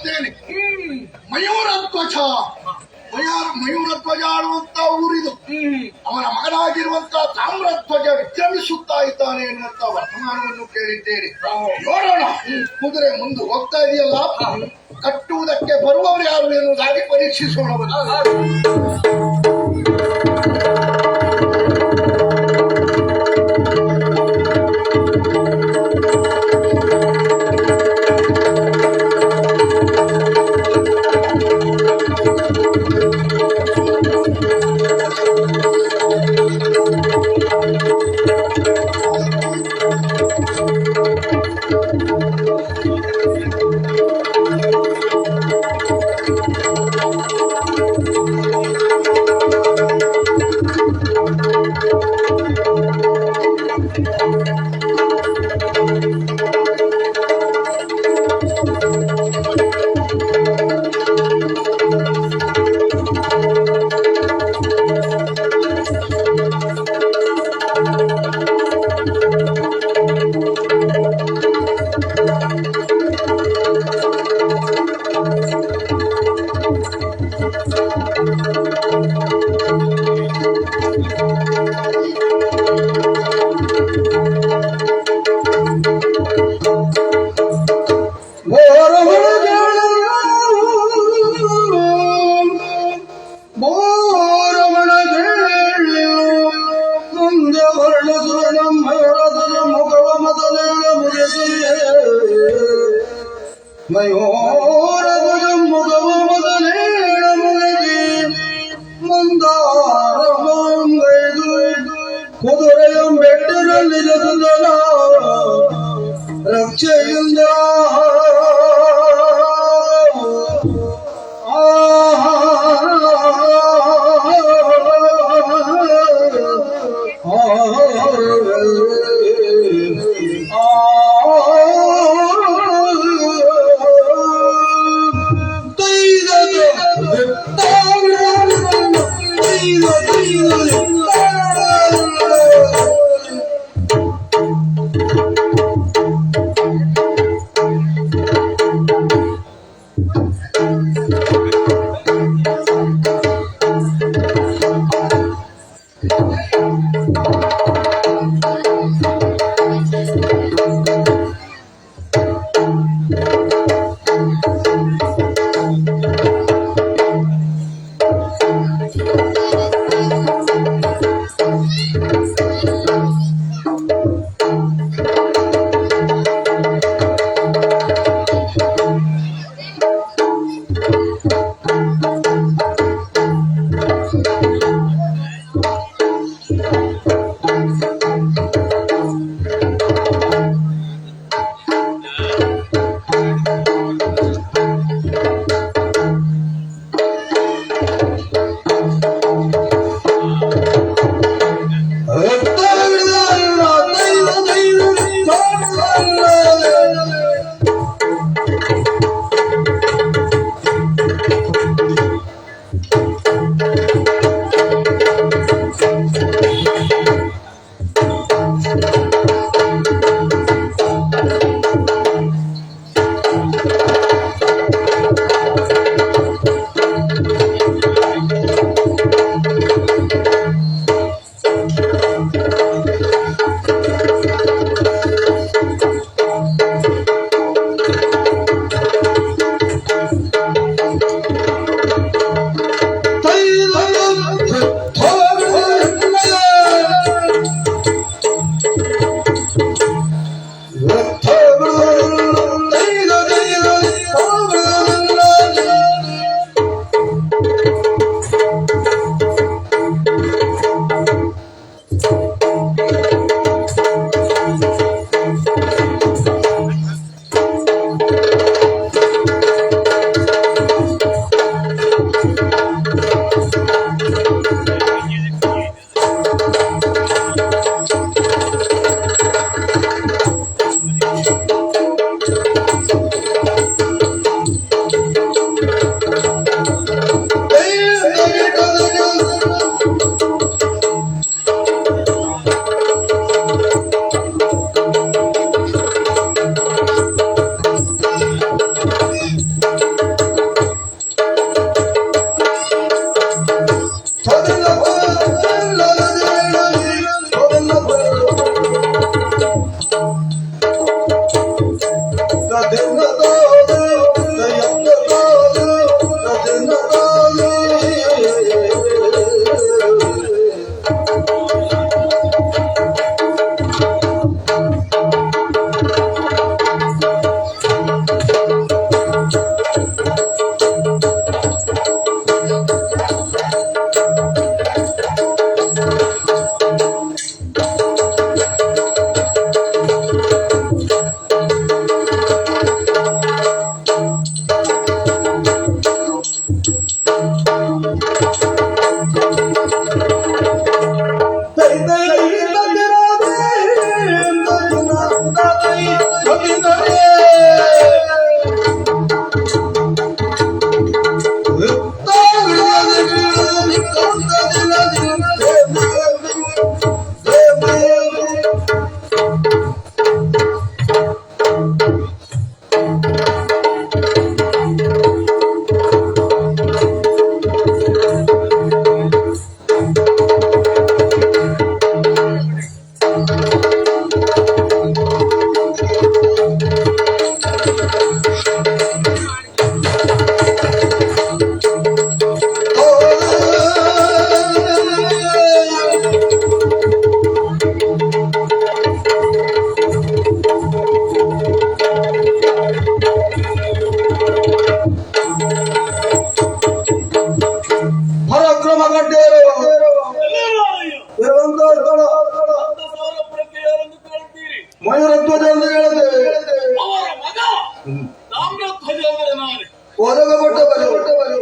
ಹೇಳುತ್ತೇನೆ. ಮಯೂರಧ್ವಜ ಮಯೂರಧ್ವಜ ಆಡುವಂತ ಊರಿದು. ಅವನ ಮಗನಾಗಿರುವಂತಹ ತಾಮ್ರಧ್ವಜ ವಿಕ್ರಮಿಸುತ್ತಾ ಇದ್ದಾನೆ ಎನ್ನುವಂತ ವರ್ತಮಾನವನ್ನು ಕೇಳಿದ್ದೇನೆ. ನೋಡೋಣ, ಕುದುರೆ ಮುಂದೆ ಹೋಗ್ತಾ ಇದೆಯಲ್ಲ, ಕಟ್ಟುವುದಕ್ಕೆ ಬರುವವರು ಯಾರು ಎನ್ನುವುದಾಗಿ ಪರೀಕ್ಷಿಸೋಣ. ಮಯೂರಧ್ವಜಂ ಮುಗವ ಮೊದಲೇಣ ಮುಗಿದಿ ಮಂದಾರಮಂಗೈದು ಕುದುರೆಯಂ ಬೆಟ್ಟರಲ್ಲಿ ಜಸುದನ ರಕ್ಷೆಯಿಂದ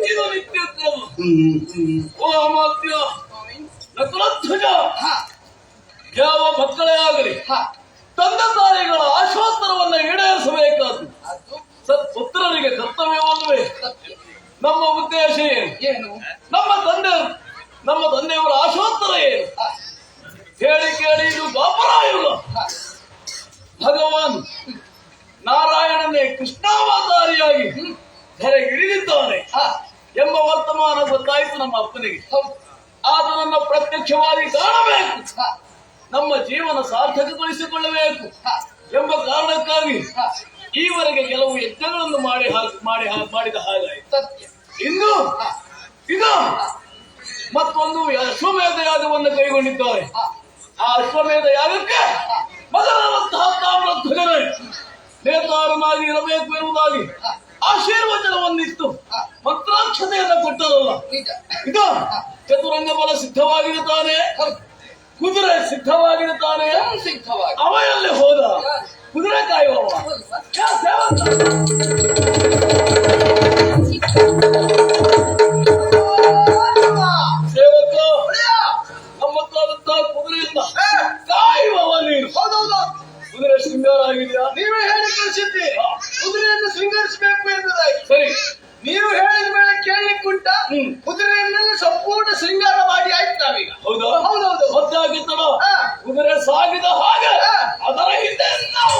ಇದು ನಿತ್ಯಕ್ರಮ. ಓ ಅಮಾತ್ಯ ನಕಲಧ್ವಜ, ಯಾವ ಮಕ್ಕಳೇ ಆಗಲಿ ತಂದೆ ತಾಯಿಗಳ ಆಶೋತ್ತರವನ್ನು ಈಡೇರಿಸಬೇಕಾದ್ದು ಸತ್ಪುತ್ರರಿಗೆ ಕರ್ತವ್ಯವಲ್ಲವೇ? ನಮ್ಮ ಉದ್ದೇಶ ಏನು? ನಮ್ಮ ತಂದೆಯವರ ಆಶೋತ್ತರ ಏನು? ಹೇಳಿ ಕೇಳಿ ಇದು ದ್ವಾಪರಾಯುಗ. ಭಗವಾನ್ ನಾರಾಯಣನೇ ಕೃಷ್ಣಾವತಾರಿಯಾಗಿ ಧರೆಗಿಳಿದಿದ್ದಾನೆ ಎಂಬ ವರ್ತಮಾನ ಗೊತ್ತಾಯಿತು ನಮ್ಮ ಅಪ್ಪನಿಗೆ. ಆತನನ್ನು ಪ್ರತ್ಯಕ್ಷವಾಗಿ ಕಾಣಬೇಕು, ನಮ್ಮ ಜೀವನ ಸಾರ್ಥಕಗೊಳಿಸಿಕೊಳ್ಳಬೇಕು ಎಂಬ ಕಾರಣಕ್ಕಾಗಿ ಈವರೆಗೆ ಕೆಲವು ಯಜ್ಞಗಳನ್ನು ಮಾಡಿದ ಹಾಗಾಯಿತು. ಇನ್ನು ಇದು ಮತ್ತೊಂದು ಅಶ್ವಮೇಧ ಯಾಗವನ್ನು ಕೈಗೊಂಡಿದ್ದಾರೆ. ಆ ಅಶ್ವಮೇಧ ಯಾಗಕ್ಕೆ ಮಗನಾದಂತಹ ತಾಮ್ರಧ್ವಜನೇ ನೇತಾರನಾಗಿ ಇರಬೇಕು ಎನ್ನುವುದಾಗಿ ಆಶೀರ್ವಚನವನ್ನಿತ್ತು ಮಂತ್ರಾಕ್ಷತೆಯನ್ನು ಕೊಟ್ಟರಲ್ಲ. ಇದು ಚತುರಂಗ ಬಲ ಸಿದ್ಧವಾಗಿದೆ ತಾನೆ, ಕುದುರೆ ಸಿದ್ಧವಾಗಿದೆ ತಾನೆ. ಅವಯಲ್ಲಿ ಹೋದ ಕುದುರೆ ಕಾಯುವವ ಸೇವಕ ನಮ್ಮತ್ತಾದಂತಹ ಕುದುರೆಯಿಂದ ಕಾಯುವವ ನೀನು. ಕುದುರೆ ಶೃಂಗಾರ ಆಗಿದೆಯಾ? ನೀವೇ ಹೇಳಿ ಕಳಿಸಿದ್ದೀರಿ ಕುದುರೆಯನ್ನು ಶೃಂಗರಿಸಬೇಕು ಎಂಬುದಾಗಿ. ಸರಿ, ನೀವು ಹೇಳಿದ ಮೇಲೆ ಕೇಳಲಿಕ್ಕುಂಟ. ಕುದುರೆಯನ್ನೆಲ್ಲ ಸಂಪೂರ್ಣ ಶೃಂಗಾರ ಮಾಡಿ ಆಯ್ತು ನಾವೀಗ. ಹೌದಾ? ಹೌದೌದು. ಮತ್ತೆ ಆಗಿತ್ತಲ್ಲ ಕುದುರೆ ಸಾಗಿದ ಹಾಗೆ ಅದರ ಹಿಂದೆ ನಾವು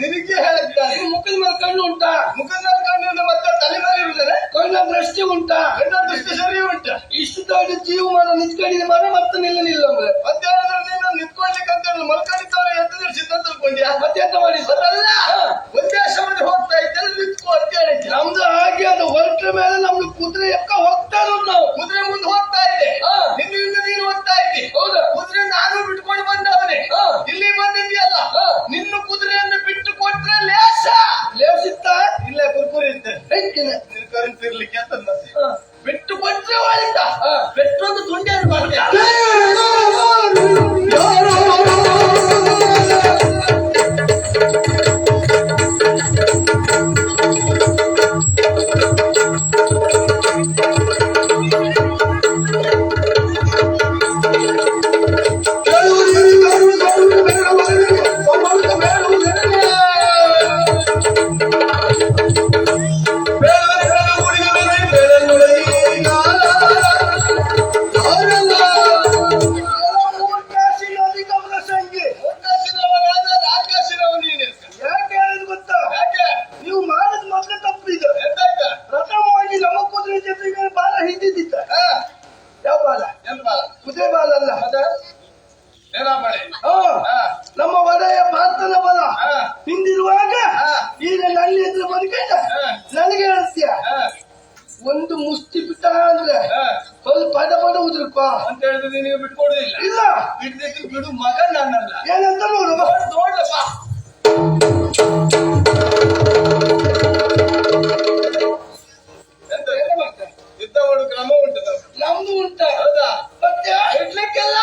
ನಿನಗೆ ಹೇಳುತ್ತಾರೆ. ಮುಖದ ಮೇಲೆ ಕಣ್ಣು ಉಂಟಾ? ಮುಖದ ಮೇಲೆ ಕಣ್ಣು ಮತ್ತೆ ತಲೆ ಮೇಲೆ ಇರುತ್ತದೆ. ಕಣ್ಣ ದೃಷ್ಟಿ ಉಂಟಾ? ಕಣ್ಣ ದೃಷ್ಟಿ ಸರಿ ಉಂಟಾ? ಇಷ್ಟು ದೊಡ್ಡ ಜೀವಮಾನ ನಿಂತ್ಕೊಂಡಿದೆ ಮರ ಮತ್ತೆ ನಿಲ್ಲ ಅಂದ್ರೆ ಮತ್ತೆ ಮಲ್ಕೊಂಡಿದ್ದವರ ಎಂತ ಸಿದ್ಧಾಂತ ತಿಳ್ಕೊಂಡ್ಯಾ? ಮತ್ತೆ ಎಂತ ಮಾಡಿ ಅದಲ್ಲ ಒಂದೇ ಆಶ್ರಮದಲ್ಲಿ ಹೋಗ್ತಾ ಇದ್ದರೆ ನಿಂತ್ಕೋ ಅಂತ ಹೇಳಿದ್ದೆ. ನಮ್ದು ಹಾಗೆ ಅದು ಹೊರಟ ಮೇಲೆ ನಮ್ದು ಕುದುರೆ ಎಕ್ಕ ಹೋಗ್ತಾ ಇರೋದು ನಾವು. ಕುದುರೆ ಮುಂದೆ ಹೋಗ್ತಾ ಇದೆ, ನಿನ್ನಿಂದ ನೀನು ಹೋಗ್ತಾ ಇದ್ದಿ. ಹೌದಾ? ಕುದುರೆ ನಾನು ಬಿಟ್ಕೊಂಡು ಬಂದವನೇ. ಇಲ್ಲಿ ಬಂದಿದ್ಯಲ್ಲ, ನಿನ್ನ ಕುದುರೆಯನ್ನು ಬಿಟ್ಟು ಕೊಟ್ರೆ ಲೇಸ ಲೇಸಿತ್ತ ಇಲ್ಲ ಕುರ್ಕುರಿ ಇರ್ತದೆ ಕರೆಂಟ್ ಇರ್ಲಿಕ್ಕೆ ಅಂತ ಬಿಟ್ಟು ಕೊಟ್ರೆ ಒಳ್ಳೆದ ಪೆಟ್ರೋಲ್ ತುಂಡಿ ನಮ್ಮ ಒಡೆಯ ಪಾರ್ಥನ ಬಲ ಹಿಂದಿರುವಾಗ ಈಗ ನನ್ನ ಎದುರು ಬಂದ್ಕೊಂಡ ನನಗೆ ಹೇಳ್ತೀಯ ಒಂದು ಮುಷ್ಟಿ ಬಿಟ್ಟ ಅಂದ್ರೆ ಸ್ವಲ್ಪ ಪಡ ಉದ್ರಪ್ಪ ಅಂತ ಹೇಳಿದ್ರೆ ನೀವು ಬಿಟ್ಕೊಡುದಿಲ್ಲ. ಇಲ್ಲ ಬಿಡ್ಬೇಕು ಬಿಡು ಮಗ ನನ್ನಲ್ಲ ಏನಂತ ನೋಡು ನೋಡಪ್ಪ. ಯುದ್ಧ ಮಾಡು ಕ್ರಮ ಉಂಟು ನಮ್ದು ಉಂಟ. ಹೌದಾ? ಮತ್ತೆ ಇಡ್ಲಿಕ್ಕೆಲ್ಲ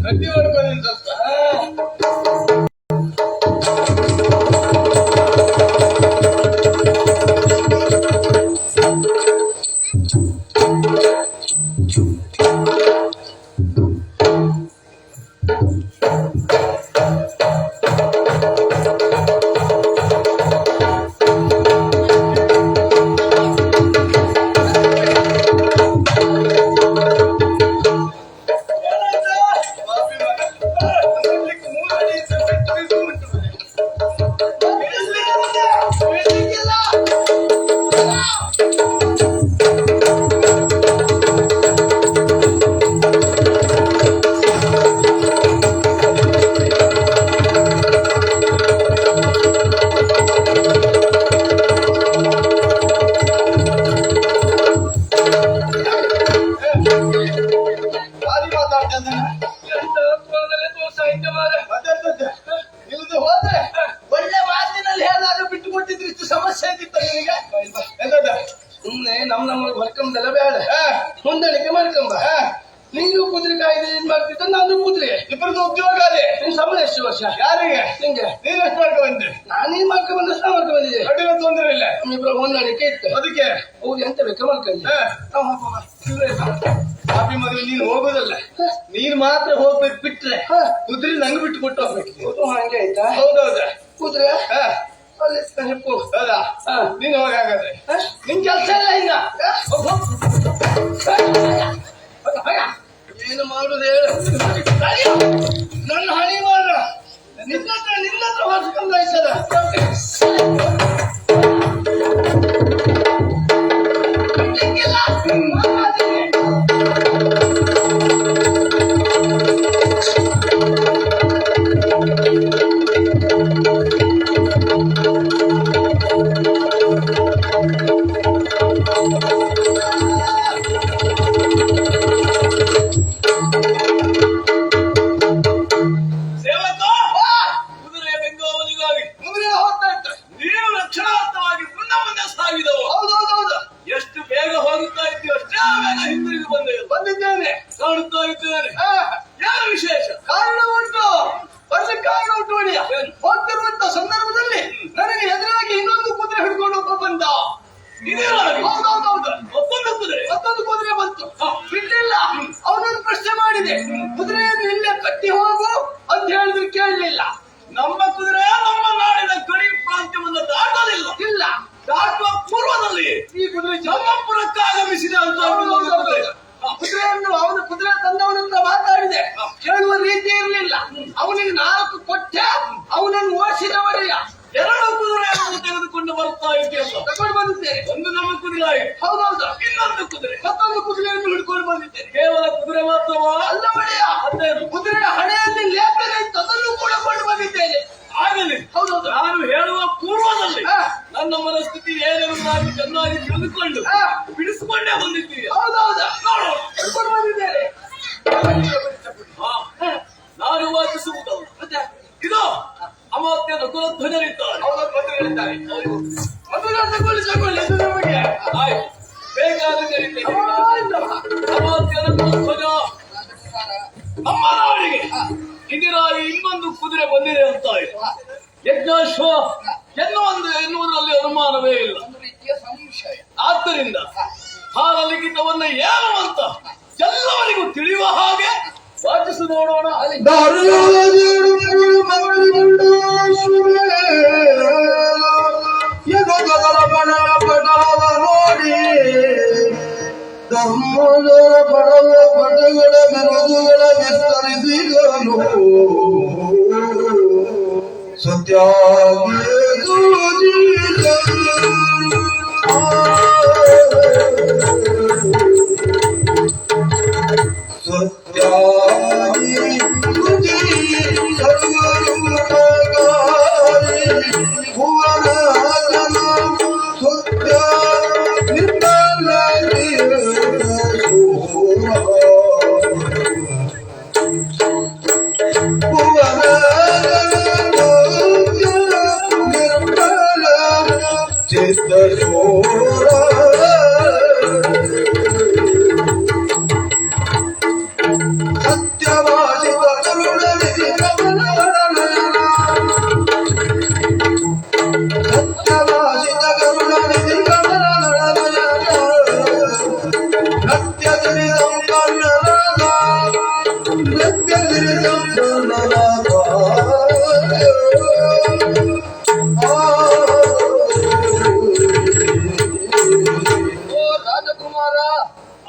ಗಟ್ಟಿ ಮಾಡ್ಕೊಂಡು ಹೋದ್ರೆ ಒಳ್ಳೆ ಮಾತಿನಲ್ಲಿ ಹೇಳಾದ್ರೂ ಬಿಟ್ಟು ಕೊಟ್ಟಿದ್ರು ಇಷ್ಟು ಸಮಸ್ಯೆ ಆಗಿತ್ತು ನಿನಗೆ. ಸುಮ್ನೆ ನಮ್ಮ ಹೊರ್ಕಂಬದೆಲ್ಲ ಬೇಡ, ಹೊಂದಾಣಿಕೆ ಮಾಡ್ಕೊಂಬ. ನೀನು ಕುದುರೆ ಕಾಯ್ದೆ ಏನ್ ಮಾಡ್ತಿದ್ದ, ನಾನು ಕುದುರೆ, ಇಬ್ಬರದ್ದು ಉದ್ಯೋಗ ಅದೇ. ನಿನ್ ಸಂಬಳ ಎಷ್ಟು ವರ್ಷ? ಯಾರಿಗೆ? ನಿಂಗೆ. ನೀನ್ ಎಷ್ಟು ಮಾಡ್ಕೊಂಡ್ಬಂದೆ? ನಾನೇನ್ ಮಾಡ್ಕೊಂಡ್ಬಂದಷ್ಟು ನಾ ಮಾಡ್ಕೊಂಡ್ಬಂದಿದ್ದೆ. ಅಡ್ಡಿಲ್ಲ, ತೊಂದರೆ ಇಲ್ಲ. ಇಬ್ಬರ ಹೊಂದಾಣಿಕೆ ಇತ್ತು. ಅದಕ್ಕೆ ಅವ್ರು ಎಂತ ಬೇಕಾ ಮಾಡ್ಕೊಂಡೆ. ಕಾಫಿ ಮದುವೆ ನೀನು ಹೋಗೋದಲ್ಲ, ನೀನ್ ಮಾತ್ರ ಹೋಗ್ಬೇಕು. ಬಿಟ್ರೆ ಕುದುರೆ ನಂಗೆ ಬಿಟ್ಟು ಕೊಟ್ಟು ಹೋಗ್ಬೇಕು. ಹಂಗೆ ಆಯ್ತಾ? ಹೌದೌದ. ಕುದುರೆ ಹೌದಾ? ನೀನ್ ಹೋಗಾಗತ್ತೆ ನಿನ್ ಕೆಲಸ ಇಲ್ಲ ಇನ್ನ. ಏನು ಮಾಡುದು ಹೇಳು. ನನ್ನ ಹಣಿ ಮಾಡ ನಿನ್ನತ್ರ ಹೊರಸ್ಕೊಂಡಾಯ್ತದ. ಬಂದಿದ್ದೇನೆ, ಕಾಣುತ್ತಾ ಇದ್ದೇನೆ. ಯಾರು ವಿಶೇಷ? ಕಾರಣ ಉಂಟು, ಬರ್ಲಿಕ್ಕೆ ಕಾರಣ ಉಂಟು. ಒಡೆಯ ಹೋಗ್ತಿರುವಂತ ಸಂದರ್ಭದಲ್ಲಿ ನನಗೆ ಎದುರಾಗಿ ಇನ್ನೊಂದು ಕುದುರೆ ಹಿಡ್ಕೊಂಡು ಒಬ್ಬ ಬಂದ. ಹೌದೌದೌದು, ಮತ್ತೊಂದು ಕುದುರೆ ಬಂತು. ಬಿಡ್ಲಿಲ್ಲ. ಅವನನ್ನು ಪ್ರಶ್ನೆ ಮಾಡಿದೆ, ಕುದುರೆಯನ್ನು ಇಲ್ಲೇ ಕಟ್ಟಿ ಹೋಗು ಅಂತ ಹೇಳಿದ್ರು ಕೇಳಲಿಲ್ಲ. ನಮ್ಮ ಕುದುರೆ ನಮ್ಮ ನಾಡಿನ ಗಡಿ ಪ್ರಾಂತ್ಯವನ್ನು ದಾಟೋದಿಲ್ಲ. ಇಲ್ಲ, ದಾಟುವ ಪೂರ್ವದಲ್ಲಿ ಈ ಕುದುರೆ ಜಮ್ಮಪುರಕ್ಕೆ ಆಗಮಿಸಿದೆ ಅಂತ. ಕುದುರೆಯನ್ನು ಅವನು ಕುದುರೆ ತಂದವನಂತ ಮಾತ್ರ ಆಯ್ತು. ಹೌದೌದು. ಇನ್ನೊಂದು ಕುದುರೆ, ಮತ್ತೊಂದು ಕುದುರೆಯನ್ನು ಹಿಡ್ಕೊಂಡು ಬಂದಿದ್ದೇನೆ. ಕೇವಲ ಕುದುರೆ ಮಾತ್ರವಾ? ಅಲ್ಲ ಮಳೆಯ ಅದೇನು? ಕುದುರೆಯ ಹಣೆಯಲ್ಲಿ ಲೇಪನ ಇತ್ತು, ಅದನ್ನು ಕೂಡ ಕೊಂಡು ಬಂದಿದ್ದೇನೆ. ಆಗಲಿ. ಹೌದೌದು. ನಾನು ಹೇಳುವ ಪೂರ್ವದಲ್ಲಿ ಹಾ. ನನ್ನ ಮನಸ್ಥಿತಿ ಏನೆಂಬುದಾಗಿ ಚೆನ್ನಾಗಿ ತಿಳಿದುಕೊಂಡು ಹಾ. ಬಿಡಿಸಿಕೊಂಡೇ ಬಂದಿದ್ದೀಯ. ಹೌದೌದು. ನೋಡು, ಹಿಡ್ಕೊಂಡು ಬಂದಿದ್ದೇನೆ. ಹಾ. ನಾನು ವಾಚಿಸುವುದಲ್ಲ. ಮತ್ತೆ ಇದು ಅಮಾತ್ಯ ನಕುಲಧ್ವಜರಿದ್ದಾರೆ. ಹೌದೌದು, ಬಂಧುಗಳಿದ್ದಾರೆ. ಮದುವೆ ತಗೊಳ್ಳಿ ಇದು ನಮಗೆ. ಆಯ್ತು, ಬೇಕಾದ ಕರೀತೇನೆ. ಅಮಾತ್ಯ ನಕುಲಧ್ವಜ ನಮ್ಮ ನಾಡಿಗೆ ಇದರಾಗಿ ಇನ್ನೊಂದು ಕುದುರೆ ಬಂದಿದೆ ಅಂತ ಆಯ್ತು. ಯಜ್ಞಾಶ್ವ ಎನ್ನುವುದರಲ್ಲಿ ಅನುಮಾನವೇ ಇಲ್ಲ. ಒಂದು ರೀತಿಯ ಸಂಶಯ. ಆದ್ದರಿಂದ ಕಾಲಲಿಖಿತವನ್ನ ಏನು ಅಂತ ಎಲ್ಲವರಿಗೂ ತಿಳಿಯುವ ಹಾಗೆ ವಾಚಿಸಿ ನೋಡೋಣ. ನೋಡಿ ಧರ್ಮದ ಪಡವ ಪಟಗಳ ಬಿರುದುಗಳ ವಿಸ್ತರಿಸಿದನು ಸತ್ಯಾಗಿ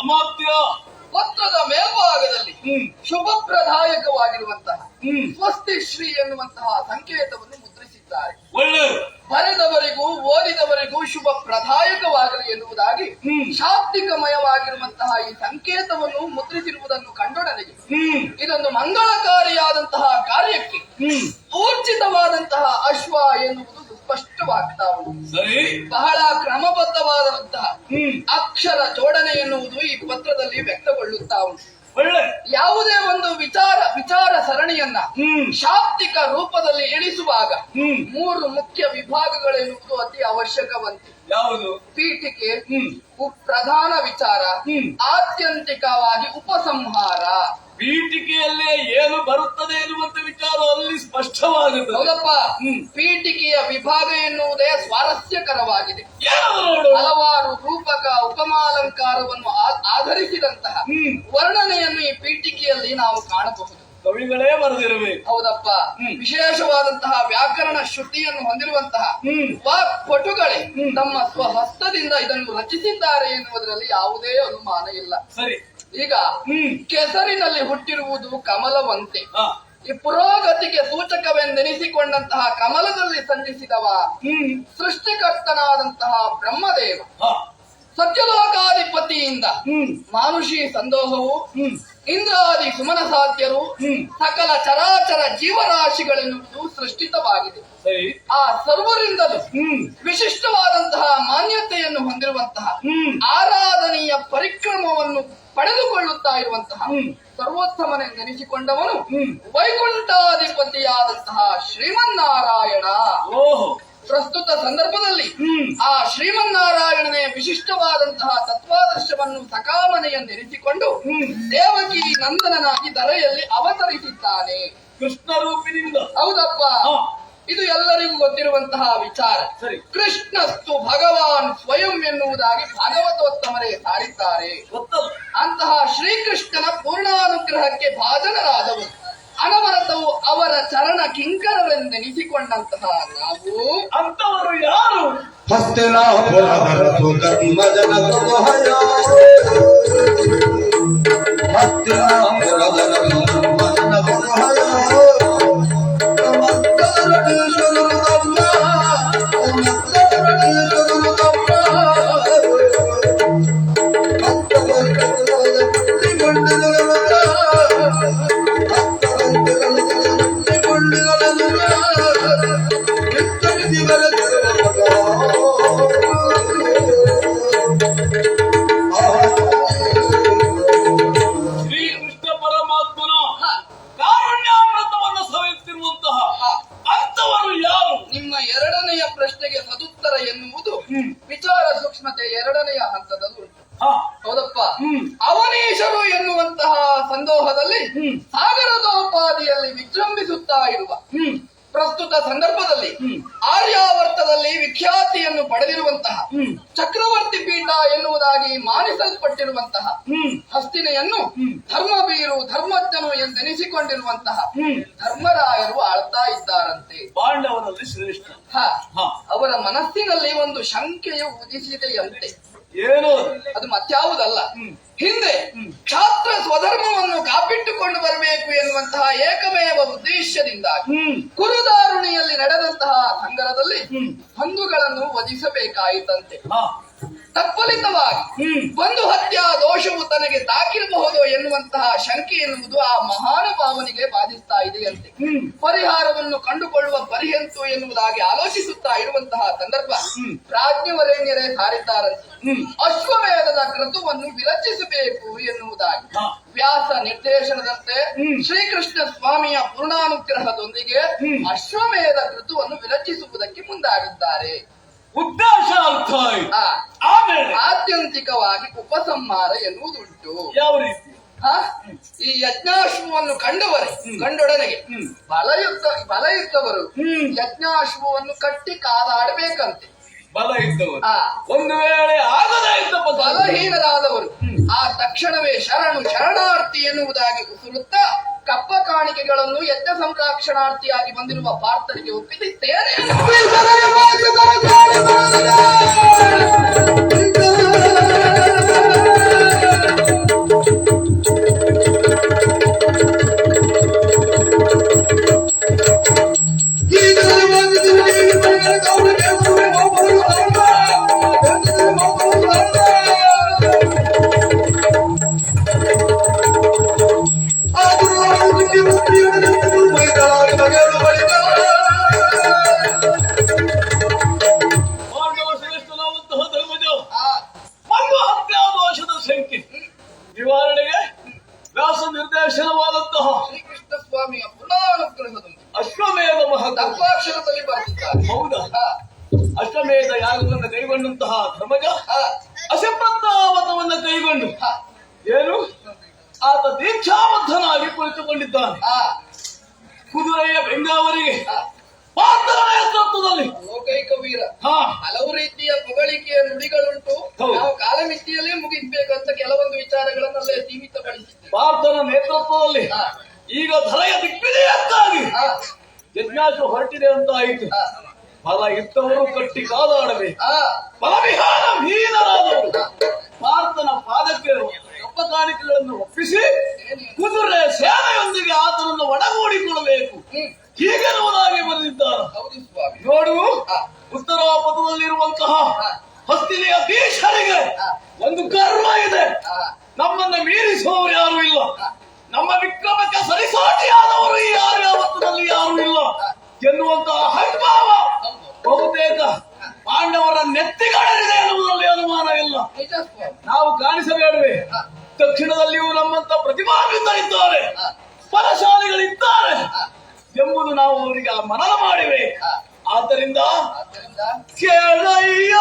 ಅಮಾತ್ಯ ಪತ್ರದ ಮೇಲ್ಭಾಗದಲ್ಲಿ ಶುಭಪ್ರದಾಯಕವಾಗಿರುವಂತಹ ಸ್ವಸ್ತಿ ಶ್ರೀ ಎನ್ನುವಂತಹ ಸಂಕೇತವನ್ನು ಮುದ್ರಿಸಿದ್ದಾರೆ. ಒಳ್ಳೆಯದು. ಬರೆದವರಿಗೂ ಓದಿದವರಿಗೂ ಶುಭ ಪ್ರದಾಯಕವಾಗಲಿ ಎನ್ನುವುದಾಗಿ ಶಾಬ್ದಿಕಮಯವಾಗಿರುವಂತಹ ಈ ಸಂಕೇತವನ್ನು ಮುದ್ರಿಸಿರುವುದನ್ನು ಕಂಡು ನನಗೆ ಇದೊಂದು ಮಂಗಳಕಾರಿಯಾದಂತಹ ಕಾರ್ಯಕ್ಕೆ ಊರ್ಜಿತವಾದಂತಹ ಅಶ್ವ ಎನ್ನುವುದು ಸ್ಪಷ್ಟವಾಗ್ತಾ ಉಂಟು. ಸರಿ. ಬಹಳ ಕ್ರಮಬದ್ಧವಾದಂತಹ ಅಕ್ಷರ ಜೋಡಣೆ ಎನ್ನುವುದು ಈ ಪತ್ರದಲ್ಲಿ ವ್ಯಕ್ತಗೊಳ್ಳುತ್ತಾ ಉಂಟು. ಒಳ್ಳೆ ಯಾವುದೇ ಒಂದು ವಿಚಾರ ಸರಣಿಯನ್ನ ಶಾಬ್ದಿಕ ರೂಪದಲ್ಲಿ ಇಳಿಸುವಾಗ 3 ಮುಖ್ಯ ವಿಭಾಗಗಳೆನ್ನುವುದು ಅತಿ ಅವಶ್ಯಕವಂತೆ. ಯಾವುದು? ಪೀಠಿಕೆ, ಪ್ರಧಾನ ವಿಚಾರ, ಆತ್ಯಂತಿಕವಾಗಿ ಉಪಸಂಹಾರ. ಪೀಠಿಕೆಯಲ್ಲೇ ಏನು ಬರುತ್ತದೆ ಎನ್ನುವಂತ ವಿಚಾರ ಅಲ್ಲಿ ಸ್ಪಷ್ಟವಾಗುತ್ತದೆ. ಹೌದಪ್ಪ. ಪೀಠಿಕೆಯ ವಿಭಾಗ ಎನ್ನುವುದೇ ಸ್ವಾರಸ್ಯಕರವಾಗಿದೆ. ಏನದು ನೋಡು. ಹಲವಾರು ರೂಪಕ ಉಪಮಾಲಂಕಾರವನ್ನು ಆಧರಿಸಿದಂತಹ ವರ್ಣನೆಯನ್ನು ಈ ಪೀಠಿಕೆಯಲ್ಲಿ ನಾವು ಕಾಣಬಹುದು. ಕವಿಗಳೇ ಬರೆದಿರಬೇಕು. ಹೌದಪ್ಪ. ವಿಶೇಷವಾದಂತಹ ವ್ಯಾಕರಣ ಶ್ರುತಿಯನ್ನು ಹೊಂದಿರುವಂತಹ ವಾಕ್ಪಟುಗಳೇ ತಮ್ಮ ಸ್ವಹಸ್ತದಿಂದ ಇದನ್ನು ರಚಿಸಿದ್ದಾರೆ ಎನ್ನುವುದರಲ್ಲಿ ಯಾವುದೇ ಅನುಮಾನ ಇಲ್ಲ. ಸರಿ. ಈಗ ಕೆಸರಿನಲ್ಲಿ ಹುಟ್ಟಿರುವುದು ಕಮಲವಂತೆ. ಹಾ. ಈ ಪುರೋಗತಿಗೆ ಸೂಚಕವೆಂದೆನಿಸಿಕೊಂಡಂತಹ ಕಮಲದಲ್ಲಿ ಸಂಧಿಸಿದವ ಸೃಷ್ಟಿಕರ್ತನಾದಂತಹ ಬ್ರಹ್ಮದೇವ. ಹಾ. ಸತ್ಯಲೋಕಾಧಿಪತಿಯಿಂದ ಮಾನುಷಿ ಸಂದೋಹವು, ಇಂದ್ರಾದಿ ಸುಮನ ಸಾಧ್ಯರು, ಸಕಲ ಚರಾಚರ ಜೀವರಾಶಿಗಳೆನ್ನುವುದು ಸೃಷ್ಟಿತವಾಗಿದೆ. ಸರಿ. ಆ ಸರ್ವರಿಂದಲೂ ವಿಶಿಷ್ಟವಾದಂತಹ ಮಾನ್ಯತೆಯನ್ನು ಹೊಂದಿರುವಂತಹ ಆರಾಧನೆಯ ಪರಿಕ್ರಮವನ್ನು ಪಡೆದುಕೊಳ್ಳುತ್ತಾ ಇರುವಂತಹ ಸರ್ವೋತ್ತಮನೆಂದೆನಿಸಿಕೊಂಡವನು ವೈಕುಂಠಾಧಿಪತಿಯಾದಂತಹ ಶ್ರೀಮನ್ನಾರಾಯಣ. ಓಹೋ. ಪ್ರಸ್ತುತ ಸಂದರ್ಭದಲ್ಲಿ ಆ ಶ್ರೀಮನ್ನಾರಾಯಣನೇ ವಿಶಿಷ್ಟವಾದಂತಹ ತತ್ವಾದರ್ಶವನ್ನು ಸಕಾಮನೆಯನ್ನೆನಿಸಿಕೊಂಡು ದೇವಕಿ ನಂದನನಾಗಿ ಧರೆಯಲ್ಲಿ ಅವತರಿಸಿದ್ದಾನೆ. ಕೃಷ್ಣ ರೂಪಿನಿಂದ. ಹೌದಪ್ಪ. ಇದು ಎಲ್ಲರಿಗೂ ಗೊತ್ತಿರುವಂತಹ ವಿಚಾರ. ಸರಿ. ಕೃಷ್ಣಸ್ತು ಭಗವಾನ್ ಸ್ವಯಂ ಎನ್ನುವುದಾಗಿ ಭಾಗವತೋತ್ತಮರೇ ಸಾರಿದ್ದಾರೆ. ಅಂತಹ ಶ್ರೀಕೃಷ್ಣನ ಪೂರ್ಣಾನುಗ್ರಹಕ್ಕೆ ಭಾಜನರಾದವರು ಅನವರತವು ಅವರ ಚರಣ ಕಿಂಕರರೆಂದೆನಿಸಿಕೊಂಡಂತಹ ನಾವು ಅಂತವರು ಯಾರು? ಶ್ರೀಕೃಷ್ಣ ಪರಮಾತ್ಮನ ಕಾರುಣ್ಯಾಮೃತವನ್ನು ಸವಿಯುತ್ತಿರುವಂತಹ ಅಂತವರು ಯಾರು? ನಿಮ್ಮ ಎರಡನೆಯ ಪ್ರಶ್ನೆಗೆ ಸದುತ್ತರ ಎನ್ನುವುದು ವಿಚಾರ ಸೂಕ್ಷ್ಮತೆ ಎರಡನೆಯ ಹಂತದಲ್ಲಿ ಉಂಟು. ಹಾ. ಹೌದಪ್ಪ. ಅವನೀಶರು ಎನ್ನುವಂತಹ ಸಂದೋಹದಲ್ಲಿ ಸಾಗರದೋಪಾದಿಯಲ್ಲಿ ವಿಜೃಂಭಿಸುತ್ತಾ ಇರುವ ಪ್ರಸ್ತುತ ಸಂದರ್ಭದಲ್ಲಿ ಆರ್ಯಾವರ್ತದಲ್ಲಿ ವಿಖ್ಯಾತಿಯನ್ನು ಪಡೆದಿರುವಂತಹ ಚಕ್ರವರ್ತಿ ಪೀಠ ಎನ್ನುವುದಾಗಿ ಮಾನಿಸಲ್ಪಟ್ಟಿರುವಂತಹ ಹಸ್ತಿನೆಯನ್ನು ಧರ್ಮವೀರು ಧರ್ಮಜ್ಞನು ಎಂದೆನಿಸಿಕೊಂಡಿರುವಂತಹ ಧರ್ಮರಾಯರು ಆಳ್ತಾ ಇದ್ದಾರಂತೆ. ಪಾಂಡವರಲ್ಲಿ ಶ್ರೇಷ್ಠ. ಅವರ ಮನಸ್ಸಿನಲ್ಲಿ ಒಂದು ಶಂಕೆಯು ಉದಿಸಿದೆಯಂತೆ. ಏನು? ಅದು ಮತ್ಯಾವುದಲ್ಲ, ಹಿಂದೆ ಕ್ಷಾತ್ರ ಸ್ವಧರ್ಮವನ್ನು ಕಾಪಿಟ್ಟುಕೊಂಡು ಬರಬೇಕು ಎನ್ನುವಂತಹ ಏಕಮೇವ ಉದ್ದೇಶದಿಂದಾಗಿ ಕುರುದಾರುಣಿಯಲ್ಲಿ ನಡೆದಂತಹ ಸಂಗರದಲ್ಲಿ ಬಂಧುಗಳನ್ನು ವಧಿಸಬೇಕಾಯಿತಂತೆ. ತತ್ಫಲಿತವಾಗಿ ಬಂಧು ಹತ್ಯಾ ದೋಷವು ತನಗೆ ತಾಕಿರಬಹುದು ಎನ್ನುವಂತಹ ಶಂಕೆ ಎನ್ನುವುದು ಆ ಮಹಾನುಭಾವನಿಗೆ ಬಾಧಿಸ್ತಾ ಇದೆಯಂತೆ. ಪರಿಹಾರವನ್ನು ಕಂಡುಕೊಳ್ಳುವ ಪರಿಯಂತು ಎನ್ನುವುದಾಗಿ ಆಲೋಚಿಸುತ್ತಾ ಇರುವಂತಹ ಸಂದರ್ಭ ಪ್ರಾಜ್ಞವರೇಣ್ಯರೇ ಸಾರಿದ್ದಾರಂತೆ. ಅಶ್ವಮೇಧದ ಕ್ರತುವನ್ನು ವಿರಚಿಸಬೇಕು ಎನ್ನುವುದಾಗಿ ವ್ಯಾಸ ನಿರ್ದೇಶನದಂತೆ ಶ್ರೀಕೃಷ್ಣ ಸ್ವಾಮಿಯ ಪೂರ್ಣಾನುಗ್ರಹದೊಂದಿಗೆ ಅಶ್ವಮೇಧ ಕೃತುವನ್ನು ವಿರಚಿಸುವುದಕ್ಕೆ ಮುಂದಾಗಿದ್ದಾರೆ. ಉದ್ದೇಶ ಅರ್ಥ ಆಯ್ತು. ಆಮೇಲೆ ಆತ್ಯಂತಿಕವಾಗಿ ಉಪಸಂಹಾರ ಎನ್ನುವುದುಂಟು. ಯಾವ ರೀತಿ? ಈ ಯಜ್ಞಾಶ್ವವನ್ನು ಕಂಡೊಡನೆಗೆ ಬಲಯುಕ್ತವರು ಯಜ್ಞಾಶ್ವವನ್ನು ಕಟ್ಟಿ ಕಾದಾಡಬೇಕಂತೆ. ಬಲ ಇದ್ದವರು ಒಂದು ವೇಳೆ ಆಗದೇ ಇದ್ದ ಬಲಹೀನರಾದವರು ಆ ತಕ್ಷಣವೇ ಶರಣಾರ್ಥಿ ಎನ್ನುವುದಾಗಿ ಉಸುರುತ್ತಾ ಕಪ್ಪ ಕಾಣಿಕೆಗಳನ್ನು ಯಜ್ಞ ಸಂಪ್ರಾಕ್ಷಣಾರ್ಥಿಯಾಗಿ ಬಂದಿರುವ ಪಾರ್ಥರಿಗೆ ಒಪ್ಪಿಸುತ್ತೇನೆ. ನಿವಾರಣೆಗೆ ವ್ಯಾಸ ನಿರ್ದೇಶನವಾದಂತಹ ಶ್ರೀಕೃಷ್ಣ ಸ್ವಾಮಿಯ ಪುನಃನುಗ್ರಹದೊಂದಿಗೆ ಅಶ್ವಮೇಧ ಮಹತ್ವಾಕ್ಷರದಲ್ಲಿ ಬರೆದಿದ್ದಾರೆ. ಹೌದಾ? ಅಶ್ವಮೇಧ ಯಾಗವನ್ನು ಕೈಗೊಂಡಂತಹ ಧರ್ಮಜ ಅಸಂಪ್ರದಾವತವನ್ನು ಕೈಗೊಂಡು ಏನು ಆತ ದೀಕ್ಷಾಬದ್ಧನಾಗಿ ಕುಳಿತುಕೊಂಡಿದ್ದಾನೆ. ಕುದುರೆಯ ಬೆಂಗಾವರಿಗೆ ಪಾರ್ಥನ ನೇತೃತ್ವದಲ್ಲಿ ಲೋಕೈಕ ವೀರ ಹಲವು ರೀತಿಯ ಹೊಗಳಿಕೆಯ ನುಡಿಗಳುಂಟು. ನಾವು ಕಾಲಮಿತಿಯಲ್ಲೇ ಮುಗಿಸ್ಬೇಕಂತ ಕೆಲವೊಂದು ವಿಚಾರಗಳನ್ನಲ್ಲೇ ಸೀಮಿತಪಡಿಸಿದ್ದೇವೆ. ಪಾರ್ಥನ ನೇತೃತ್ವದಲ್ಲಿ ಈಗ ಧರೆಯ ದಿಗ್ವಿಜಯಕ್ಕಾಗಿ ಯಜ್ಞಾಶ್ವ ಹೊರಟಿದೆ ಅಂತ ಆಯಿತು. ಬಲ ಇದ್ದವರು ಕಟ್ಟಿ ಕಾದಾಡಬೇಕು. ಬಲವಿಹಾರ ಹೀನರಾದವರು ಪಾರ್ಥನ ಪಾದಕ್ಕೆ ಕಪ್ಪ ಕಾಣಿಕೆಗಳನ್ನು ಒಪ್ಪಿಸಿ ಕುದುರೆ ಸೇನೆಯೊಂದಿಗೆ ಆತನನ್ನು ಒಡಗೂಡಿಕೊಳ್ಳಬೇಕು ಹೀಗೆನ್ನುವುದಾಗಿ ಬರೆದಿದ್ದಾರೆ. ನೋಡು, ಉತ್ತರ ಪಥದಲ್ಲಿರುವಂತಹ ಹಸ್ತಿನೆಯ ಭೀಷರಿಗೆ ಒಂದು ಗರ್ವ ಇದೆ. ನಮ್ಮನ್ನ ಮೀರಿಸುವವರು ಯಾರು ಇಲ್ಲ. ನಮ್ಮ ವಿಕ್ರಮಕ್ಕೆ ಸರಿಸಾಟಿಯಾದವರು ಈ ಆರ್ಯಾವರ್ತದಲ್ಲಿ ಯಾರು ಇಲ್ಲ ಎನ್ನುವಂತಹ ಹೈಭಾವ ಬಹುತೇಕ ಪಾಂಡವರ ನೆತ್ತಿಗಡರಿದೆ ಎನ್ನುವುದರಲ್ಲಿ ಅನುಮಾನ ಇಲ್ಲ. ನಾವು ಕಾಣಿಸಬೇಡವೆ? ದಕ್ಷಿಣದಲ್ಲಿಯೂ ನಮ್ಮಂತ ಪ್ರತಿಭಾವಿತರಿದ್ದಾರೆ, ಬಲಶಾಲಿಗಳಿದ್ದಾರೆ ಎಂಬುದು ನಾವು ಅವರಿಗೆ ಮನನ ಮಾಡಿವೆ. ಆದ್ದರಿಂದ ಕೇಳಯ್ಯ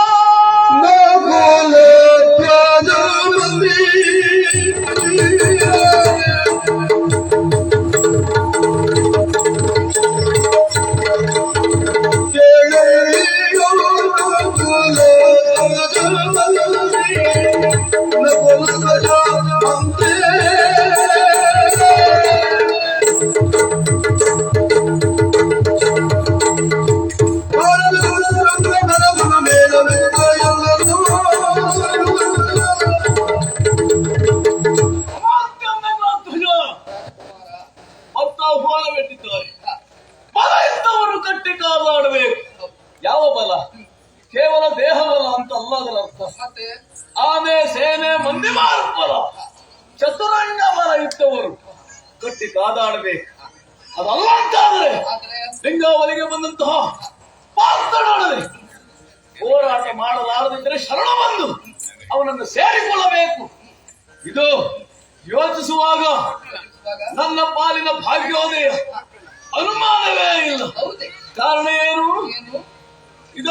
ಬಲ ಇದ್ದವರು ಕಟ್ಟಿ ಕಾದಾಡಬೇಕು. ಯಾವ ಬಲ? ಕೇವಲ ದೇಹ ಬಲ ಅಂತ ಅಲ್ಲ ಅದರ ಅರ್ಥ. ಆನೆ ಸೇನೆ ಮಂದಿ ಮಾರುಬಲ, ಚತುರಂಗ ಇದ್ದವರು ಕಟ್ಟಿ ಕಾದಾಡಬೇಕು. ಅದಲ್ಲ ಅಂತಾದರೆ ಲಿಂಗಾವಲಿಗೆ ಬಂದಂತಹ ಪಾತ್ರನೊಡನೆ ಹೋರಾಟ ಮಾಡಲಾರದಿದ್ದರೆ ಶರಣ ಬಂದು ಅವನನ್ನು ಸೇರಿಕೊಳ್ಳಬೇಕು. ಇದು ಯೋಚಿಸುವಾಗ ನನ್ನ ಪಾಲಿನ ಭಾಗ್ಯೋದಯ ಅನುಮಾನವೇ ಇಲ್ಲ. ಕಾರಣ ಏನು? ಇದು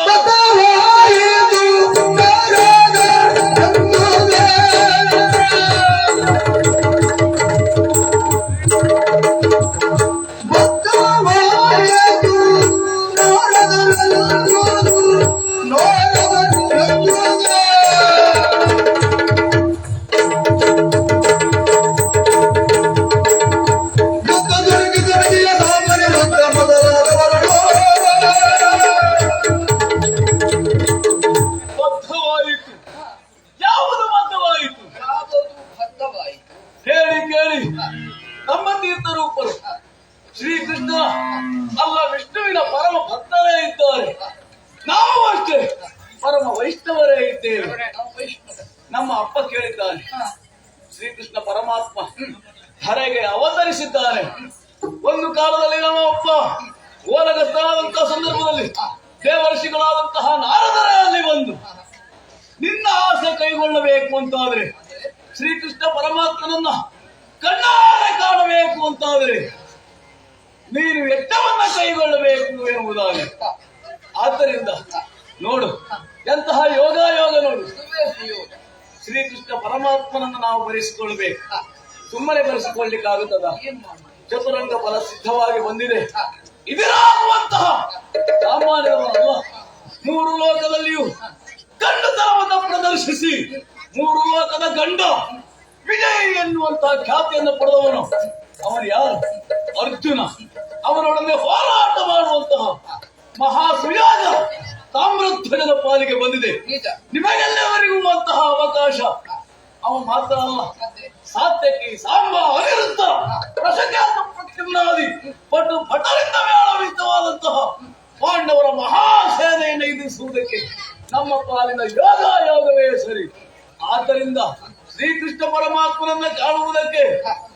ಶ್ರೀಕೃಷ್ಣ ಅಲ್ಲ ವಿಷ್ಣುವಿನ ಪರಮ ಭಕ್ತರೇ ಇದ್ದಾರೆ. ನಾವು ಅಷ್ಟೇ ಪರಮ ವೈಷ್ಣವರೇ ಇದ್ದೇವೆ. ನಮ್ಮ ಅಪ್ಪ ಕೇಳಿದ್ದಾನೆ, ಶ್ರೀಕೃಷ್ಣ ಪರಮಾತ್ಮ ಧರೆಗೆ ಅವತರಿಸಿದ್ದಾನೆ. ಒಂದು ಕಾಲದಲ್ಲಿ ನಮ್ಮ ಅಪ್ಪ ಓಲಗಸ್ತನಾದಂತಹ ಸಂದರ್ಭದಲ್ಲಿ ದೇವರ್ಷಿಗಳಾದಂತಹ ನಾರದರೇ ಅಲ್ಲಿ ಬಂದು ನಿನ್ನ ಆಸೆ ಕೈಗೊಳ್ಳಬೇಕು ಅಂತಾದ್ರೆ, ಶ್ರೀಕೃಷ್ಣ ಪರಮಾತ್ಮನನ್ನ ಕಣ್ಣಾರೆ ಕಾಣಬೇಕು ಅಂತಾದ್ರೆ ನೀನು ಎತ್ತವನ್ನ ಕೈಗೊಳ್ಳಬೇಕು ಎಂಬುದಾಗಿ. ಆದ್ದರಿಂದ ನೋಡು ಎಂತಹ ಯೋಗ ನೋಡು. ಶ್ರೀಕೃಷ್ಣ ಪರಮಾತ್ಮನನ್ನು ನಾವು ಬರೆಸಿಕೊಳ್ಬೇಕು. ಸುಮ್ಮನೆ ಬರೆಸಿಕೊಳ್ಳಿಕ್ಕಾಗುತ್ತದ? ಚತುರಂಗ ಫಲ ಸಿದ್ಧವಾಗಿ ಬಂದಿದೆ. ಇದರಾಗುವಂತಹ ಸಾಮಾನ್ಯರಲ್ಲ. ಮೂರು ಲೋಕದಲ್ಲಿಯೂ ಗಂಡುತನವನ್ನು ಪ್ರದರ್ಶಿಸಿ ಮೂರು ಲೋಕದ ಗಂಡ ವಿಜಯ್ ಎನ್ನುವಂತಹ ಖ್ಯಾತಿಯನ್ನು ಪಡೆದವನು ಅವನು ಯಾರು? ಅರ್ಜುನ. ಅವನೊಡನೆ ಹೋರಾಟ ಮಾಡುವಂತಹ ಮಹಾಸುಯಾಗ ತಾಮ್ರಧ್ವಜದ ಪಾಲಿಗೆ ಬಂದಿದೆ. ನಿಮಗೆಲ್ಲವರಿಗೂ ಅಂತಹ ಅವಕಾಶ. ಅವ ಮಾತ್ರ ಅಲ್ಲ, ಸಾತ್ಯಕಿ, ಸಾಂಬ, ಅನಿರುದ್ಧ, ಪ್ರಸಂಗಾತ ಪ್ರತ್ಯುಮ್ನಾದಿ ಪಟು ಭಟರಿಂದ ಮೇಳವಿದ್ದವಾದಂತಹ ಪಾಂಡವರ ಮಹಾಸೇನೆಯನ್ನು ಎದುರಿಸುವುದಕ್ಕೆ ನಮ್ಮ ಪಾಲಿನ ಯೋಗವೇ ಸರಿ. ಆದ್ದರಿಂದ ಶ್ರೀಕೃಷ್ಣ ಪರಮಾತ್ಮನನ್ನ ಕಾಣುವುದಕ್ಕೆ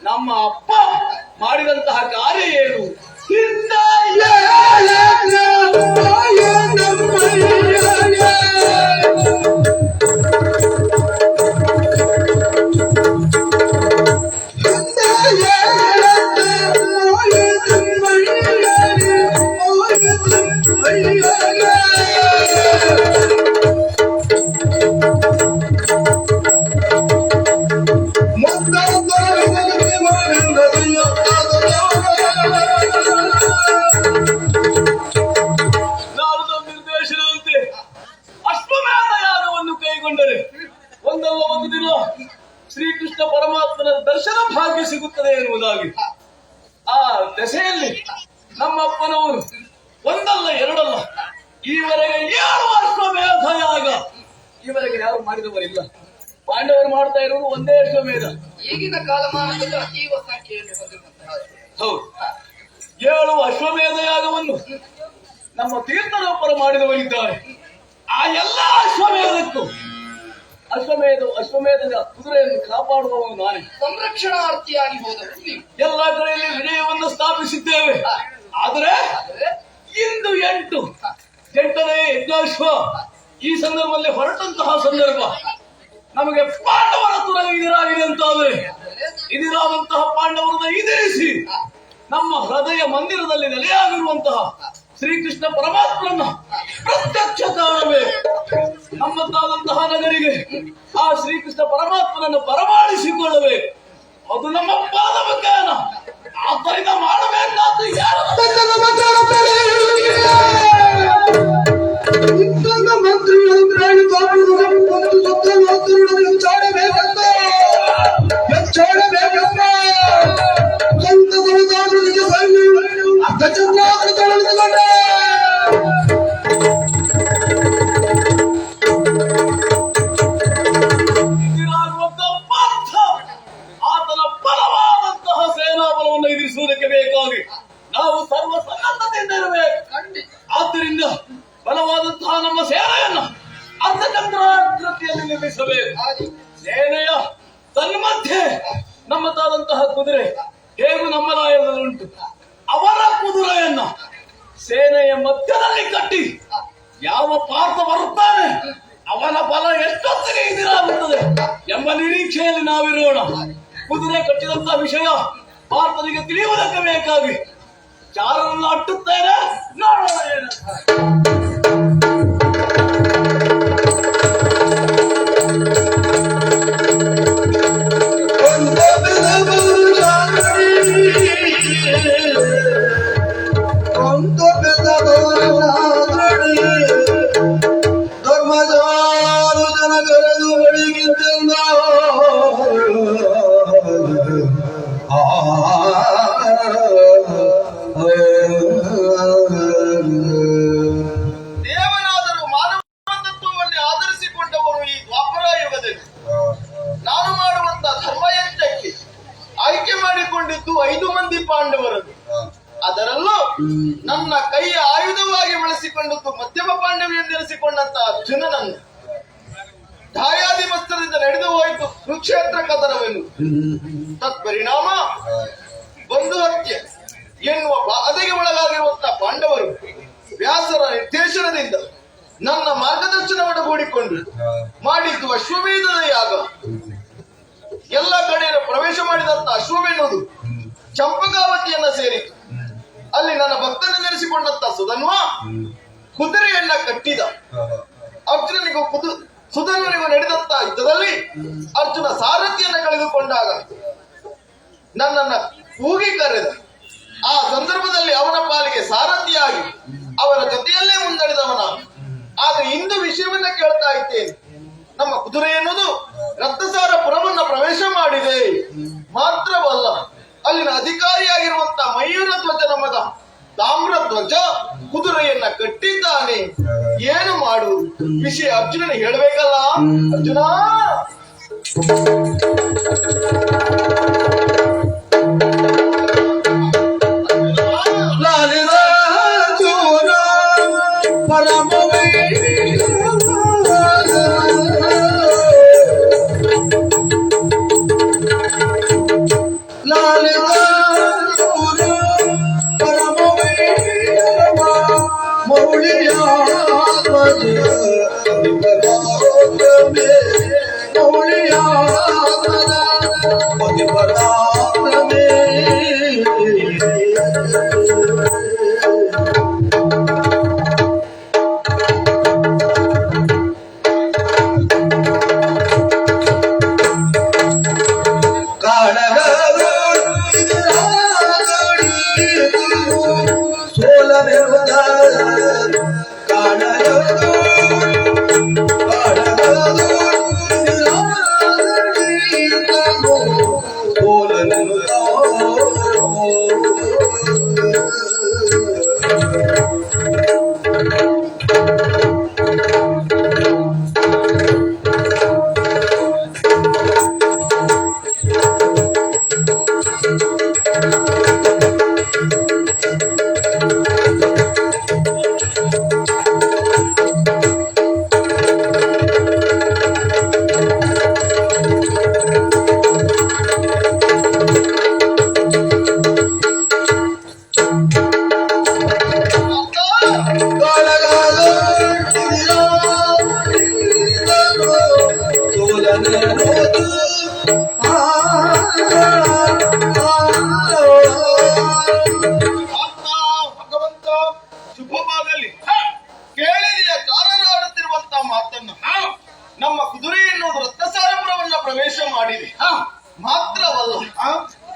ನಮ್ಮ ಅಪ್ಪ ಮಾಡಿದಂತಹ ಕಾರ್ಯ ಏನು? ಒಂದಲ್ಲ ಒಂದು ದಿನ ಶ್ರೀಕೃಷ್ಣ ಪರಮಾತ್ಮನ ದರ್ಶನ ಭಾಗ್ಯ ಸಿಗುತ್ತದೆ ಎನ್ನುವುದಾಗಿ ಆ ದಶೆಯಲ್ಲಿ ನಮ್ಮಪ್ಪನವರು ಒಂದಲ್ಲ ಎರಡಲ್ಲ ಈವರೆಗೆ 7 ಅಶ್ವಮೇಧ ಯಾಗ ಈವರೆಗೆ ಯಾರು ಮಾಡಿದವರಿಲ್ಲ. ಪಾಂಡವರು ಮಾಡ್ತಾ ಇರುವುದು ಒಂದೇ ಅಶ್ವಮೇಧ. ಈಗಿನ ಕಾಲಮಾನದಲ್ಲಿ ಅತೀವ ಸಂಖ್ಯೆಯಲ್ಲಿ ಹೌದು, 7 ಅಶ್ವಮೇಧ ಯಾಗವನ್ನು ನಮ್ಮ ತೀರ್ಥರೊಬ್ಬರು ಮಾಡಿದವರಿದ್ದಾರೆ. ಆ ಎಲ್ಲ ಅಶ್ವಮೇಧಕ್ಕೂ ಅಶ್ವಮೇಧದ ಕುದುರೆಯನ್ನು ಕಾಪಾಡುವವನು ನಾನೇ. ಸಂರಕ್ಷಣಾರ್ಥಿಯಾಗಿ ಹೋದವರು ನೀವು. ಎಲ್ಲ ಕಡೆಯಲ್ಲಿ ವಿಜಯವನ್ನು ಸ್ಥಾಪಿಸಿದ್ದೇವೆ. ಆದರೆ ಇಂದು 8ನೇ ಯಜ್ಞಾಶ್ವ ಈ ಸಂದರ್ಭದಲ್ಲಿ ಹೊರಟಂತಹ ಸಂದರ್ಭ ನಮಗೆ ಪಾಂಡವರ ತುರ ಎದುರಾಗಿದೆ ಅಂತಾದರೆ ಎದುರಾದಂತಹ ಪಾಂಡವರನ್ನು ಎದುರಿಸಿ ನಮ್ಮ ಹೃದಯ ಮಂದಿರದಲ್ಲಿ ನೆಲೆಯಾಗಿರುವಂತಹ ಶ್ರೀಕೃಷ್ಣ ಪರಮಾತ್ಮನನ್ನ ಪ್ರತ್ಯಕ್ಷ ಕಾಣಬೇಕು. ನಮ್ಮದಾದಂತಹ ನಗರಿಗೆ ಆ ಶ್ರೀಕೃಷ್ಣ ಪರಮಾತ್ಮನನ್ನು ಬರಮಾಡಿಸಿಕೊಳ್ಳಬೇಕು. ಅದು ನಮ್ಮ ಪಾದ ಮುಖೇನ. ಆದ್ದರಿಂದ ಮಾಡಬೇಕಾದ್ದು ಯಾರು? ಆತನ ಬಲವಾದಂತಹ ಸೇನಾ ಬಲವನ್ನು ಎದುರಿಸುವುದಕ್ಕೆ ಬೇಕಾಗಿ ನಾವು ಸರ್ವ ಸನ್ನದ್ಧತೆಯಿಂದ ಇರಬೇಕು. ಆದ್ದರಿಂದ ಬಲವಾದಂತಹ ನಮ್ಮ ಸೇನೆಯನ್ನ ಅರ್ಥಚಂದ್ರಾಕೃತಿಯಲ್ಲಿ ನಿರ್ಮಿಸಬೇಕು. ಸೇನೆಯ ತನ್ಮಧ್ಯೆ ನಮ್ಮದಾದಂತಹ ಕುದುರೆ ಹೇಗೂ ನಮ್ಮ ಲಾಯದಲ್ಲುಂಟು. ಅವರ ಕುದುರೆಯನ್ನ ಸೇನೆಯ ಮಧ್ಯದಲ್ಲಿ ಕಟ್ಟಿ ಯಾವ ಪಾರ್ಥ ಬರುತ್ತಾನೆ ಅವನ ಬಲ ಎಷ್ಟೊತ್ತಿಗೆ ಎದುರಾಗುತ್ತದೆ ಎಂಬ ನಿರೀಕ್ಷೆಯಲ್ಲಿ ನಾವಿರೋಣ. ಕುದುರೆ ಕಟ್ಟಿದಂತಹ ವಿಷಯ ಪಾರ್ಥನಿಗೆ ತಿಳಿಯುವುದಕ್ಕೆ ಬೇಕಾಗಿ ಚಾರನ್ನು ಅಟ್ಟುತ್ತೇನೆ, ನೋಡೋಣ ಏನು. ಧರ್ಮದಾರು ಜನಗರದು ಬಳಿಗಿದ್ದ ದೇವನಾದರೂ ಮಾನವ ತತ್ವವನ್ನೇ ಆಧರಿಸಿಕೊಂಡವರು ಈ ದ್ವಾಪರ ಯುಗದಲ್ಲಿ ನಾನು ಮಾಡುವಂತ ಧರ್ಮಯಜ್ಞಕ್ಕೆ ಆಯ್ಕೆ ಮಾಡಿಕೊಂಡಿದ್ದು 5 ಮಂದಿ ಪಾಂಡವರನ್ನು. ಅದರಲ್ಲೂ ನನ್ನ ಕೈಯ ಆಯುಧವಾಗಿ ಬಳಸಿಕೊಂಡದ್ದು ಮಧ್ಯಮ ಪಾಂಡವಿ ಎಂದೆನಿಸಿಕೊಂಡಂತ ಅರ್ಜುನನನ್ನು. ದಾಯಾದಿ ಮಸ್ತದಿಂದ ನಡೆದು ಹೋಯಿತು ಕುರುಕ್ಷೇತ್ರ ಕದನವೆನ್ನು. ತತ್ಪರಿಣಾಮ ಬಂಧು ಹತ್ಯೆ ಎನ್ನುವ ಬಾಧೆಗೆ ಒಳಗಾಗಿರುವಂತಹ ಪಾಂಡವರು ವ್ಯಾಸರ ನಿರ್ದೇಶನದಿಂದ ನನ್ನ ಮಾರ್ಗದರ್ಶನವನ್ನು ಹೂಡಿಕೊಂಡು ಮಾಡಿದ್ದು ಅಶ್ವಮೇಧದ ಯಾಗ. ಎಲ್ಲ ಕಡೆಯನ್ನು ಪ್ರವೇಶ ಮಾಡಿದಂತ ಅಶ್ವವೆನ್ನುವುದು ಚಂಪಕಾವತಿಯನ್ನ ಸೇರಿತು. ಅಲ್ಲಿ ನನ್ನ ಭಕ್ತನ ನೆನೆಸಿಕೊಂಡಂತ ಸುಧನ್ವ ಕುದುರೆಯನ್ನ ಕಟ್ಟಿದ. ಅರ್ಜುನನಿಗೂ ಸುಧನ್ವನಿಗೂ ನಡೆದಂತ ಯುದ್ಧದಲ್ಲಿ ಅರ್ಜುನ ಸಾರಥಿಯನ್ನ ಕಳೆದುಕೊಂಡಾಗ ನನ್ನನ್ನ ಕೂಗಿ ಕರೆದ. ಆ ಸಂದರ್ಭದಲ್ಲಿ ಅವನ ಪಾಲಿಗೆ ಸಾರಥಿಯಾಗಿ ಅವರ ಜೊತೆಯಲ್ಲೇ ಮುನ್ನಡೆದವನ. ಆದ್ರೆ ಇಂದು ವಿಷಯವನ್ನ ಕೇಳ್ತಾ ಇದ್ದೇನೆ. ನಮ್ಮ ಕುದುರೆ ಎನ್ನುವುದು ರಕ್ತಸಾರ ಪುರವನ್ನ ಪ್ರವೇಶ ಮಾಡಿದೆ. ಮಾತ್ರವಲ್ಲ, ಅಲ್ಲಿನ ಅಧಿಕಾರಿಯಾಗಿರುವಂತಹ ಮಯೂರ ಧ್ವಜನ ಮಗ ತಾಮ್ರಧ್ವಜ ಕುದುರೆಯನ್ನ ಕಟ್ಟಿದ್ದಾನೆ. ಏನು ಮಾಡುವುದು ವಿಷಯ ಅರ್ಜುನನ ಹೇಳಬೇಕಲ್ಲ. ಅರ್ಜುನ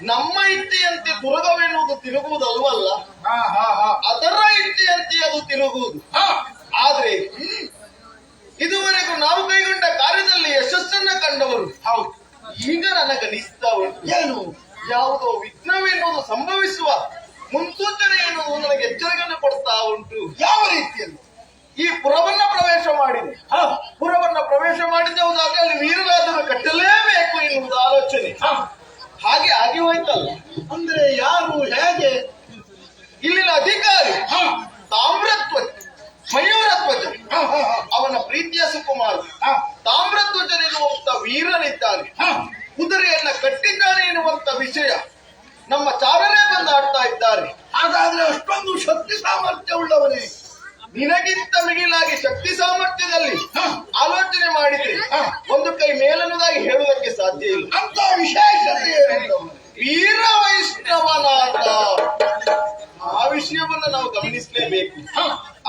ನಮ್ಮ ಇಚ್ಛೆಯಂತೆ ದುರ್ಗವೆನ್ನುವುದು ತಿರುಗುವುದಲ್ವಲ್ಲ, ಅದರ ಇಚ್ಛೆಯಂತೆ ಅದು ತಿರುಗುವುದು. ಆದ್ರೆ ಇದುವರೆಗೂ ನಾವು ಕೈಗೊಂಡ ಕಾರ್ಯದಲ್ಲಿ ಯಶಸ್ಸನ್ನ ಕಂಡವರು ಈಗ ನನಗನಿಸ್ತಾ ಉಂಟು, ಏನು ಯಾವುದೋ ವಿಘ್ನವೆನ್ನುವುದು ಸಂಭವಿಸುವ ಮುನ್ಸೂಚನೆ ಎನ್ನುವುದು ನನಗೆ ಎಚ್ಚರಿಕೆಯನ್ನು ಕೊಡ್ತಾ ಉಂಟು. ಯಾವ ರೀತಿಯಲ್ಲಿ? ಈ ಪುರವನ್ನ ಪ್ರವೇಶ ಮಾಡಿದೆ, ಪುರವನ್ನ ಪ್ರವೇಶ ಮಾಡಿದೆವುದಾದ್ರೆ ಅಲ್ಲಿ ವೀರರಾಜರು ಕಟ್ಟಲೇಬೇಕು ಎನ್ನುವುದು ಆಲೋಚನೆ. ಹಾಗೆ ಆಗಿ ಹೋಯ್ತಲ್ಲ. ಅಂದ್ರೆ ಯಾರು, ಹೇಗೆ? ಇಲ್ಲಿನ ಅಧಿಕಾರಿ ತಾಮ್ರಧ್ವಜ, ಮಯೂರಧ್ವಜ, ಅವನ ಪ್ರೀತಿಯ ಸುಕುಮಾರ ತಾಮ್ರಧ್ವಜನೆನ್ನುವಂತ ವೀರನಿದ್ದಾನೆ. ಕುದುರೆಯನ್ನ ಕಟ್ಟಿದ್ದಾನೆ ಎನ್ನುವಂತ ವಿಷಯ ನಮ್ಮ ಚಾರನೇ ಬಂದು ಆಡ್ತಾ ಇದ್ದಾರೆ. ಹಾಗಾದ್ರೆ ಅಷ್ಟೊಂದು ಶಕ್ತಿ ಸಾಮರ್ಥ್ಯ ಉಳ್ಳವನೇ ನಿನಗಿಂತ ಮಿಗಿಲಾಗಿ ಶಕ್ತಿ ಸಾಮರ್ಥ್ಯದಲ್ಲಿ ಆಲೋಚನೆ ಮಾಡಿದ್ರೆ ಒಂದು ಕೈ ಮೇಲನ್ನೋದಾಗಿ ಹೇಳುವುದಕ್ಕೆ ಸಾಧ್ಯ ಇಲ್ಲ. ಅಂತ ವಿಶೇಷತೆ ಏನು? ವೀರ ವೈಷ್ಣವನಾದ ಆ ವಿಷಯವನ್ನು ನಾವು ಗಮನಿಸಲೇಬೇಕು.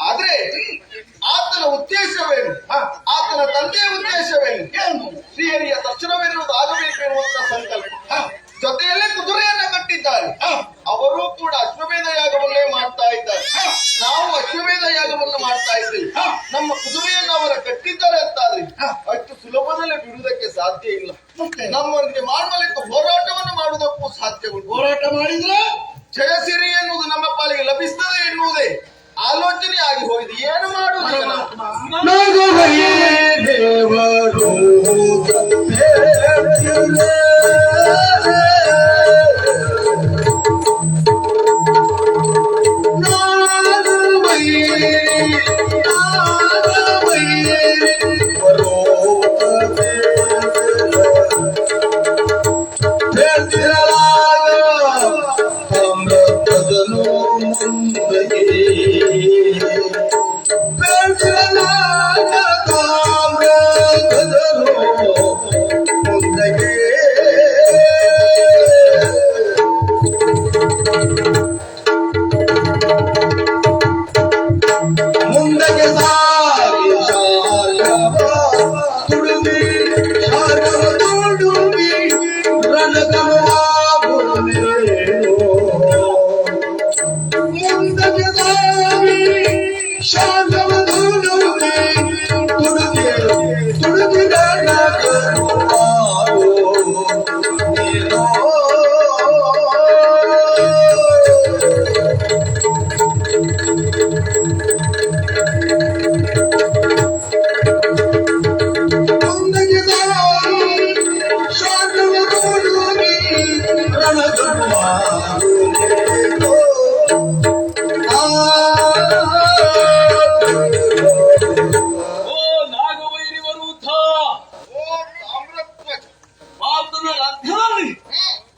ಆದ್ರೆ ಆತನ ಉದ್ದೇಶವೇನು, ಆತನ ತಂದೆಯ ಉದ್ದೇಶವೇನು, ಶ್ರೀಹರಿಯ ದರ್ಶನವಿರುವುದಾಗಬೇಕು ಎನ್ನುವಂತ ಸಂಕಲ್ಪ. ಜೊತೆಯಲ್ಲೇ ಕುದುರೆಯನ್ನ ಕಟ್ಟಿದ್ದಾರೆ. ಅವರು ಕೂಡ ಅಶ್ವಮೇಧ ಯಾಗವನ್ನೇ ಮಾಡ್ತಾ ಇದ್ದಾರೆ. ನಾವು ಅಶ್ವಮೇಧ ಯಾಗವನ್ನು ಮಾಡ್ತಾ ಇದ್ದೇವೆ. ನಮ್ಮ ಕುದುರೆಯನ್ನು ಅವರ ಕಟ್ಟಿದ್ದಾರೆ ಅಂತಾದ್ರೆ ಅಷ್ಟು ಸುಲಭದಲ್ಲಿ ಬಿಡುವುದಕ್ಕೆ ಸಾಧ್ಯ ಇಲ್ಲ. ನಮ್ಮೊಂದಿಗೆ ಮಾಡಲಿಕ್ಕೆ ಹೋರಾಟವನ್ನು ಮಾಡುವುದಕ್ಕೂ ಸಾಧ್ಯ ಉಂಟು. ಹೋರಾಟ ಮಾಡಿದ್ರೆ ಜಯಸಿರಿ ಎನ್ನುವುದು ನಮ್ಮ ಪಾಲಿಗೆ ಲಭಿಸ್ತದೆ ಎನ್ನುವುದೇ ಆಲೋಚನೆ ಆಗಿ ಹೋಗಿದೆ. ಏನು ಮಾಡುವುದಿಲ್ಲ. ದೇವರು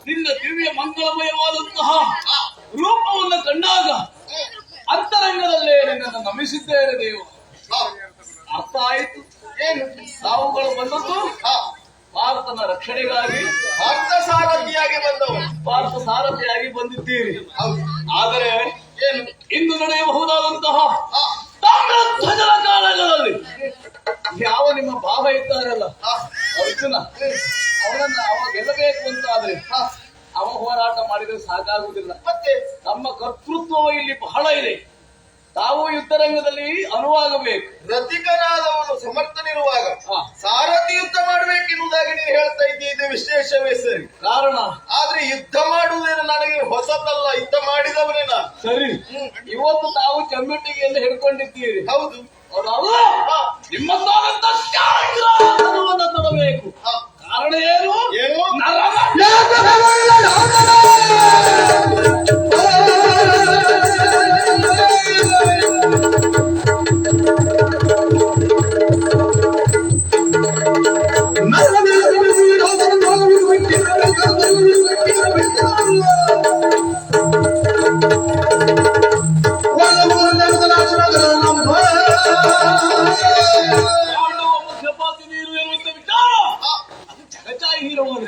ನಿನ್ನ ದಿವ್ಯ ಮಂಗಳಮಯವಾದಂತಹ ರೂಪವನ್ನು ಕಂಡಾಗ ಅಂತರಂಗದಲ್ಲೇ ನಿನ್ನನ್ನು ನಮಿಸಿದ್ದೇನೆ ದೇವ. ಅರ್ಥ ಆಯಿತು. ಏನು ತಾವುಗಳು ಬಂದದ್ದು ಭಾರತನ ರಕ್ಷಣೆಗಾಗಿ, ಭಾರತ ಸಾರಥಿಯಾಗಿ ಬಂದವರು, ಭಾರತ ಸಾರಥಿಯಾಗಿ ಬಂದಿದ್ದೀರಿ. ಆದರೆ ಏನು ಇಂದು ನಡೆಯಬಹುದಾದಂತಹ ತಾಮ್ರಧ್ವಜನ ಕಾಲಗಳಲ್ಲಿ ಯಾವ ನಿಮ್ಮ ಭಾವ ಇದ್ದಾರಲ್ಲ ಅರ್ಜುನ, ಅವನನ್ನ ಅವ ಗೆಲ್ಲಬೇಕು ಅಂತ ಆದ್ರೆ ಅವ ಹೋರಾಟ ಮಾಡಿದ್ರೆ ಸಾಕಾಗುವುದಿಲ್ಲ. ಮತ್ತೆ ನಮ್ಮ ಕರ್ತೃತ್ವವು ಇಲ್ಲಿ ಬಹಳ ಇದೆ. ತಾವು ಯುದ್ಧರಂಗದಲ್ಲಿ ಅನುವಾಗಬೇಕು. ರಥಿಕನಾದವನು ಸಮರ್ಥನಿರುವಾಗ ಸಾರಥಿ ಯುದ್ಧ ಮಾಡಬೇಕೆನ್ನುವುದಾಗಿ ನೀನು ಹೇಳ್ತಾ ಇದ್ದೀವಿ, ವಿಶೇಷವೇ ಸರಿ. ಕಾರಣ ಆದ್ರೆ ಯುದ್ಧ ಮಾಡುವುದೇನು ನನಗೆ ಹೊಸತಲ್ಲ, ಯುದ್ಧ ಮಾಡಿದವನೇ ನಾನು. ಸರಿ, ಇವತ್ತು ತಾವು ಚೆಮ್ಮೆಟ್ಟಿಗೆಯನ್ನು ಹಿಡ್ಕೊಂಡಿದ್ದೀರಿ. ಹೌದು, ನಿಮ್ಮದಾದಂತ ಶಾಂಗ್ರಾಸನವನ್ನು ತೊಡಬೇಕು. ಕಾರಣ ಏನು? ಏನು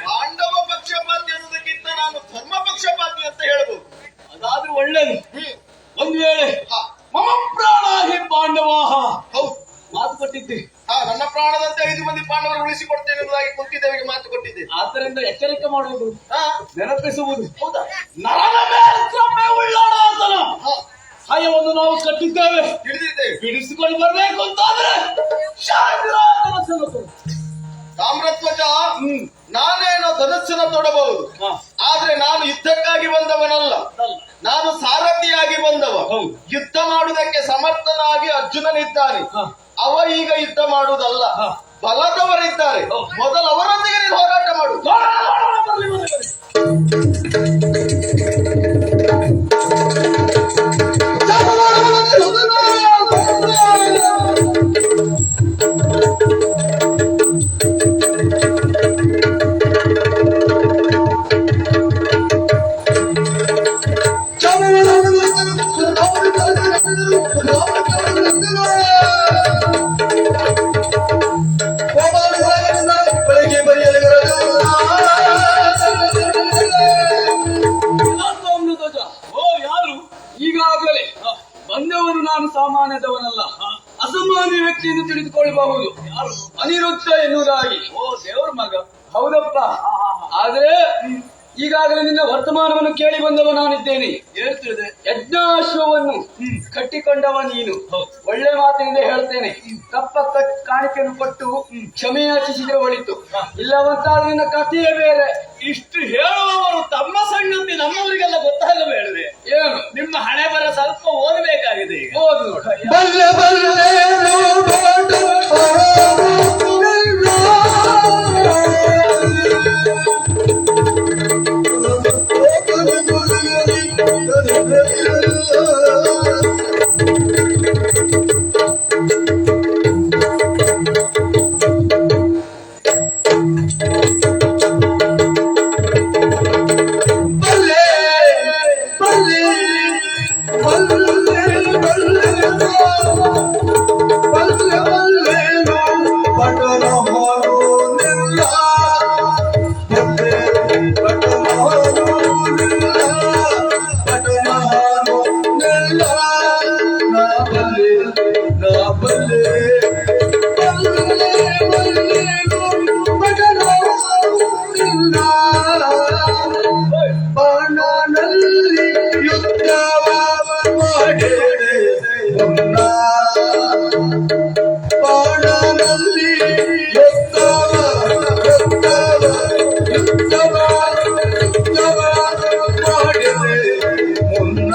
ಪಾಂಡವ ಪಕ್ಷಪಾತಿ ಅನ್ನೋದಕ್ಕಿಂತ ನಾನು ಧರ್ಮ ಪಕ್ಷಪಾತಿ ಅಂತ ಹೇಳ್ಬೋದು. ಅದಾದ್ರೂ ಒಳ್ಳೇದು. ಒಂದ್ ವೇಳೆ ಮಮ ಪ್ರಾಣಾಹಿ ಪಾಂಡವಾಹ, ಹೌದು, ಮಾತು ಕೊಟ್ಟಿದ್ದೆ. ನನ್ನ ಪ್ರಾಣದಂತೆ 5 ಮಂದಿ ಪಾಂಡವರು ಉಳಿಸಿಕೊಡ್ತೇನೆ ಎಂಬುದಾಗಿ ಕುಂತಿದ್ದೇವೆ, ಮಾತು ಕೊಟ್ಟಿದ್ದೆ. ಆದ್ದರಿಂದ ಎಚ್ಚರಿಕೆ ಮಾಡುವುದು, ನೆನಪಿಸುವುದು. ಹೌದಾ? ನರನ ಮೇಲ್ಕ್ರಮೆ ಉಳ್ಳಾಡಾತನ ಹಯವನ್ನು ನಾವು ಕಟ್ಟಿದ್ದೇವೆ. ತಿಳಿದಿದ್ದೇವೆ. ಬಿಡಿಸಿಕೊಂಡು ಬರ್ಬೇಕು ಅಂತಾದ್ರೆ ಶಾಂಗ್ರಾಸನ ಸಲಸು. ತಾಮ್ರಧ್ವಜ, ನಾನೇನೋ ಧನಸ್ಸನ್ನ ತೊಡಬಹುದು, ಆದ್ರೆ ನಾನು ಯುದ್ಧಕ್ಕಾಗಿ ಬಂದವನಲ್ಲ. ನಾನು ಸಾರಥಿಯಾಗಿ ಬಂದವ. ಯುದ್ಧ ಮಾಡುವುದಕ್ಕೆ ಸಮರ್ಥನಾಗಿ ಅರ್ಜುನನಿದ್ದಾನೆ. ಅವ ಈಗ ಯುದ್ಧ ಮಾಡುವುದಲ್ಲ, ಬಲದವರಿದ್ದಾರೆ. ಮೊದಲು ಅವರೊಂದಿಗೆ ನೀನು ಹೋರಾಟ ಮಾಡು. ಆದರೂ ನಾನು ಸಾಮಾನ್ಯದವನಲ್ಲ, ಅಸಾಮಾನ್ಯ ವ್ಯಕ್ತಿಯನ್ನು ತಿಳಿದುಕೊಳ್ಳಬಹುದು. ಯಾರು? ಅನಿರುದ್ಧ ಎನ್ನುವುದಾಗಿ. ಓ, ದೇವರ ಮಗ. ಹೌದಪ್ಪ. ಆದ್ರೆ ಈಗಾಗಲೇ ನಿನ್ನ ವರ್ತಮಾನವನ್ನು ಕೇಳಿ ಬಂದವ ನಾನಿದ್ದೇನೆ. ಹೇಳ್ತಿದೆ, ಯಜ್ಞಾಶ್ವವನ್ನು ಕಟ್ಟಿಕೊಂಡವ ನೀನು. ಒಳ್ಳೆ ಮಾತಿನಿಂದ ಹೇಳ್ತೇನೆ, ತಪ್ಪ ಕಾಣಿಕೆಯನ್ನು ಕೊಟ್ಟು ಕ್ಷಮೆಯಾಚಿಸಿದ್ರೆ ಒಳಿತು, ಇಲ್ಲವಂತಾದ್ರೆ ನಿನ್ನ ಕಥೆಯೇ ಬೇರೆ. ಇಷ್ಟು ಹೇಳುವವರು ತಮ್ಮ ಸಂಗತಿ ನಮ್ಮವರಿಗೆಲ್ಲ ಗೊತ್ತಾಗಬೇಡವೆ. ಏನು? ನಿಮ್ಮ ಹಣೆ ಬರ ಸ್ವಲ್ಪ ಓದಬೇಕಾಗಿದೆ. ಈಗ ಓದು ನೋಡ. ಬಲ್ಲೆ ಬಲ್ಲೆ ಬಾಣನಲ್ಲಿ ಯುದ್ಧವ ಮಾಡಿದೆ ಬಾಣನಲ್ಲಿ ಯುದ್ಧವ ಮಾಡಿದೆ ಮುನ್ನ.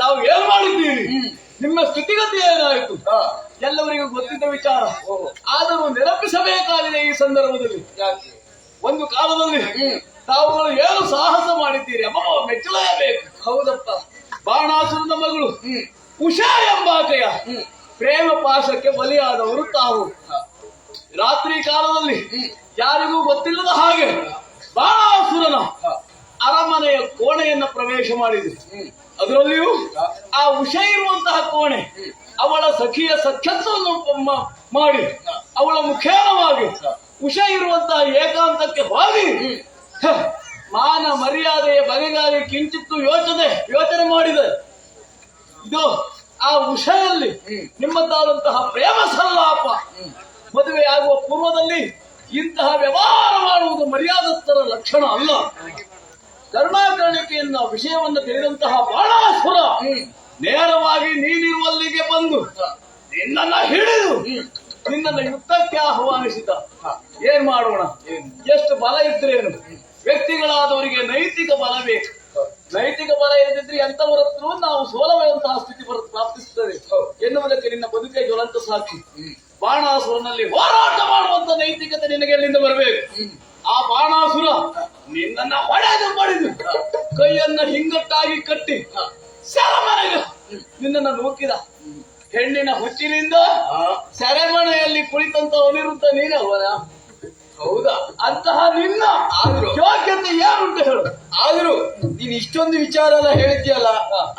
ತಾವು ಏನ್ ಮಾಡಿದ್ದೀರಿ? ನಿಮ್ಮ ಸ್ಥಿತಿಗತಿ ಏನಾಯ್ತು? ಎಲ್ಲವರಿಗೂ ಗೊತ್ತಿದ್ದ ವಿಚಾರ. ಆದರೂ ನೆನಪಿಸಬೇಕಾಗಿದೆ ಈ ಸಂದರ್ಭದಲ್ಲಿ. ಯಾಕೆ? ಒಂದು ಕಾಲದಲ್ಲಿ ತಾವುಗಳು ಏನು ಸಾಹಸ ಮಾಡಿದ್ದೀರಿ ಅಮ್ಮ, ಮೆಚ್ಚಲೇಬೇಕು. ಹೌದಪ್ಪ. ಬಾಣಾಸುರನ ಮಗಳು ಉಷಾ ಎಂಬಾಕೆಯ ಪ್ರೇಮ ಪಾಶಕ್ಕೆ ಬಲಿಯಾದವರು ತಾವು. ರಾತ್ರಿ ಕಾಲದಲ್ಲಿ ಯಾರಿಗೂ ಗೊತ್ತಿಲ್ಲದ ಹಾಗೆ ಬಾಣಾಸುರನ ಅರಮನೆಯ ಕೋಣೆಯನ್ನ ಪ್ರವೇಶ ಮಾಡಿದೆ. ಅದರಲ್ಲಿಯೂ ಆ ಉಷಾ ಇರುವಂತಹ ಕೋಣೆ ಅವಳ ಸಖಿಯ ಸಖ್ಯತ್ವವನ್ನು ಮಾಡಿ ಅವಳ ಮುಖೇನವಾಗಿ ಉಷಾ ಇರುವಂತಹ ಏಕಾಂತಕ್ಕೆ ಹೋಗಿ ಮಾನ ಮರ್ಯಾದೆಯ ಬಗೆಗಾಗಿ ಕಿಂಚಿತ್ತು ಯೋಚನೆ ಮಾಡಿದೆ. ಇದು ಆ ಉಷಯಲ್ಲಿ ನಿಮ್ಮದಾದಂತಹ ಪ್ರೇಮ ಸಲ್ಲಾಪ. ಮದುವೆಯಾಗುವ ಪೂರ್ವದಲ್ಲಿ ಇಂತಹ ವ್ಯವಹಾರ ಮಾಡುವುದು ಮರ್ಯಾದಸ್ಥರ ಲಕ್ಷಣ ಅಲ್ಲ. ಕರುಣಾಕರ್ಣಿಕೆಯನ್ನ ವಿಷಯವನ್ನು ತಿಳಿದಂತಹ ಬಾಣಾಸುರ ನೇರವಾಗಿ ನೀನಿರುವಲ್ಲಿಗೆ ಬಂದು ನಿನ್ನನ್ನ ಹಿಡಿದು ನಿನ್ನನ್ನ ಯುದ್ಧಕ್ಕೆ ಆಹ್ವಾನಿಸಿದ. ಏನ್ ಮಾಡೋಣ? ಎಷ್ಟು ಬಲ ಇದ್ರೇನು? ವ್ಯಕ್ತಿಗಳಾದವರಿಗೆ ನೈತಿಕ ಬಲ ಬೇಕು. ನೈತಿಕ ಬಲ ಇಲ್ಲದಿದ್ರೆ ಎಂತವರತ್ರ ನಾವು ಸೋಲುವಂತಹ ಸ್ಥಿತಿ ಪ್ರಾಪ್ತಿಸುತ್ತದೆ ಎನ್ನುವುದಕ್ಕೆ ನಿನ್ನ ಬದುಕೆ ಜ್ವಲಂತ ಸಾಕ್ಷಿ. ಬಾಣಾಸುರನಲ್ಲಿ ಹೋರಾಟ ಮಾಡುವಂತ ನೈತಿಕತೆ ನಿನಗೆ ಎಲ್ಲಿಂದ ಬರಬೇಕು? ಆ ಬಾಣಾಸುರ ನಿನ್ನನ್ನ ಹೊಡೆದು ಕೈಯನ್ನ ಹಿಂಗಟ್ಟಾಗಿ ಕಟ್ಟಿ ಸೆರೆಮನೆಗೆ ನಿನ್ನನ್ನ ನೂಕಿದ. ಹೆಣ್ಣಿನ ಹುಚ್ಚಿನಿಂದ ಸೆರೆಮನೆಯಲ್ಲಿ ಕುಳಿತಂತ ಅನಿರುದ್ಧ ನೀನವನ. ಹೌದಾ? ಅಂತಹ ನಿನ್ನ ಯೋಗ್ಯತೆ ಏನುಂಟು ಹೇಳು. ಆದ್ರೂ ನೀನ್ ಇಷ್ಟೊಂದು ವಿಚಾರ ಎಲ್ಲ ಹೇಳಿದ್ಯಲ್ಲ,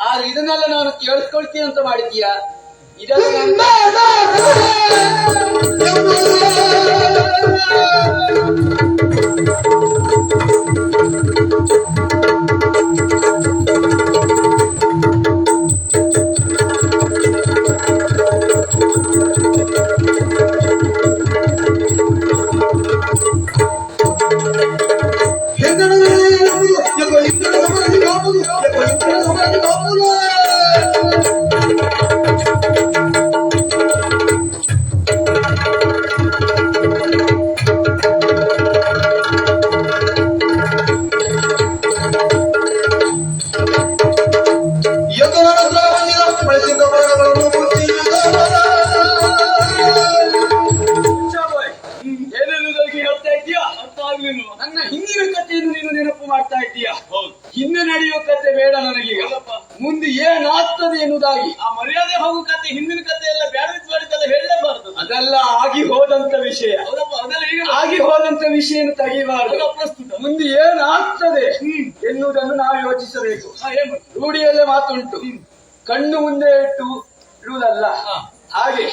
ಆದ್ರೆ ಇದನ್ನೆಲ್ಲ ನಾನು ಕೇಳಿಸ್ಕೊಳ್ತೀನಿ ಅಂತ ಮಾಡಿದ್ಯಾ? ಇದೆಲ್ಲ ನನ್ನ ಹಿಂದಿನ ಕಥೆಯನ್ನು ನೀನು ನೆನಪು ಮಾಡ್ತಾ ಇದ್ದೀಯಾ? ಹಿಂದೆ ನಡೆಯುವ ಕತೆ ಬೇಡ ನನಗೀಗ. ಮುಂದೆ ಏನಾಗ್ತದೆ ಎನ್ನುವುದಾಗಿ ಆ ಮರ್ಯಾದೆ ಹೋಗೋ ಕತೆ, ಹಿಂದಿನ ಕತೆ ಎಲ್ಲ ಬ್ಯಾಡವಿತ್ ಮಾಡಿದ್ದೆಲ್ಲ ಹೇಳಲೇಬಾರದು. ಅದೆಲ್ಲ ಆಗಿ ಹೋದಂತ ವಿಷಯ. ಅದೆಲ್ಲ ಈಗ ಆಗಿ ಹೋದಂತ ವಿಷಯ ತೆಗೆಯಬಾರದು. ಪ್ರಸ್ತುತ ಮುಂದೆ ಏನಾಗ್ತದೆ ಎನ್ನುವುದನ್ನು ನಾವು ಯೋಚಿಸಬೇಕು. ರೂಢಿಯಲ್ಲೇ ಮಾತುಂಟು, ಕಣ್ಣು ಮುಂದೆ ಇಟ್ಟು ಇಡುವುದಲ್ಲ. ಹಾಗೆ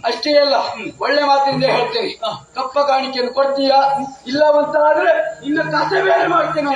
ಅಷ್ಟೇ ಅಲ್ಲ, ಒಳ್ಳೆ ಮಾತಿಂದ ಹೇಳ್ತೇನೆ. ಕಪ್ಪ ಕಾಣಿಕೆಯನ್ನು ಕೊಡ್ತೀಯಾ? ಇಲ್ಲವಂತ ಆದ್ರೆ ಇನ್ನು ಕಥೆ ಬೇರೆ ಮಾಡ್ತೇನೆ.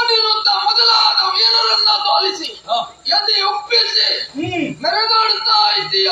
ಅನಿರುದ್ಧ ಮೊದಲಾದ ವೀರರನ್ನ ಸೋಲಿಸಿ ಎದೆ ಒಪ್ಪಿಸಿ ಮೆರೆದಾಡುತ್ತಾ ಇದ್ದೀಯ.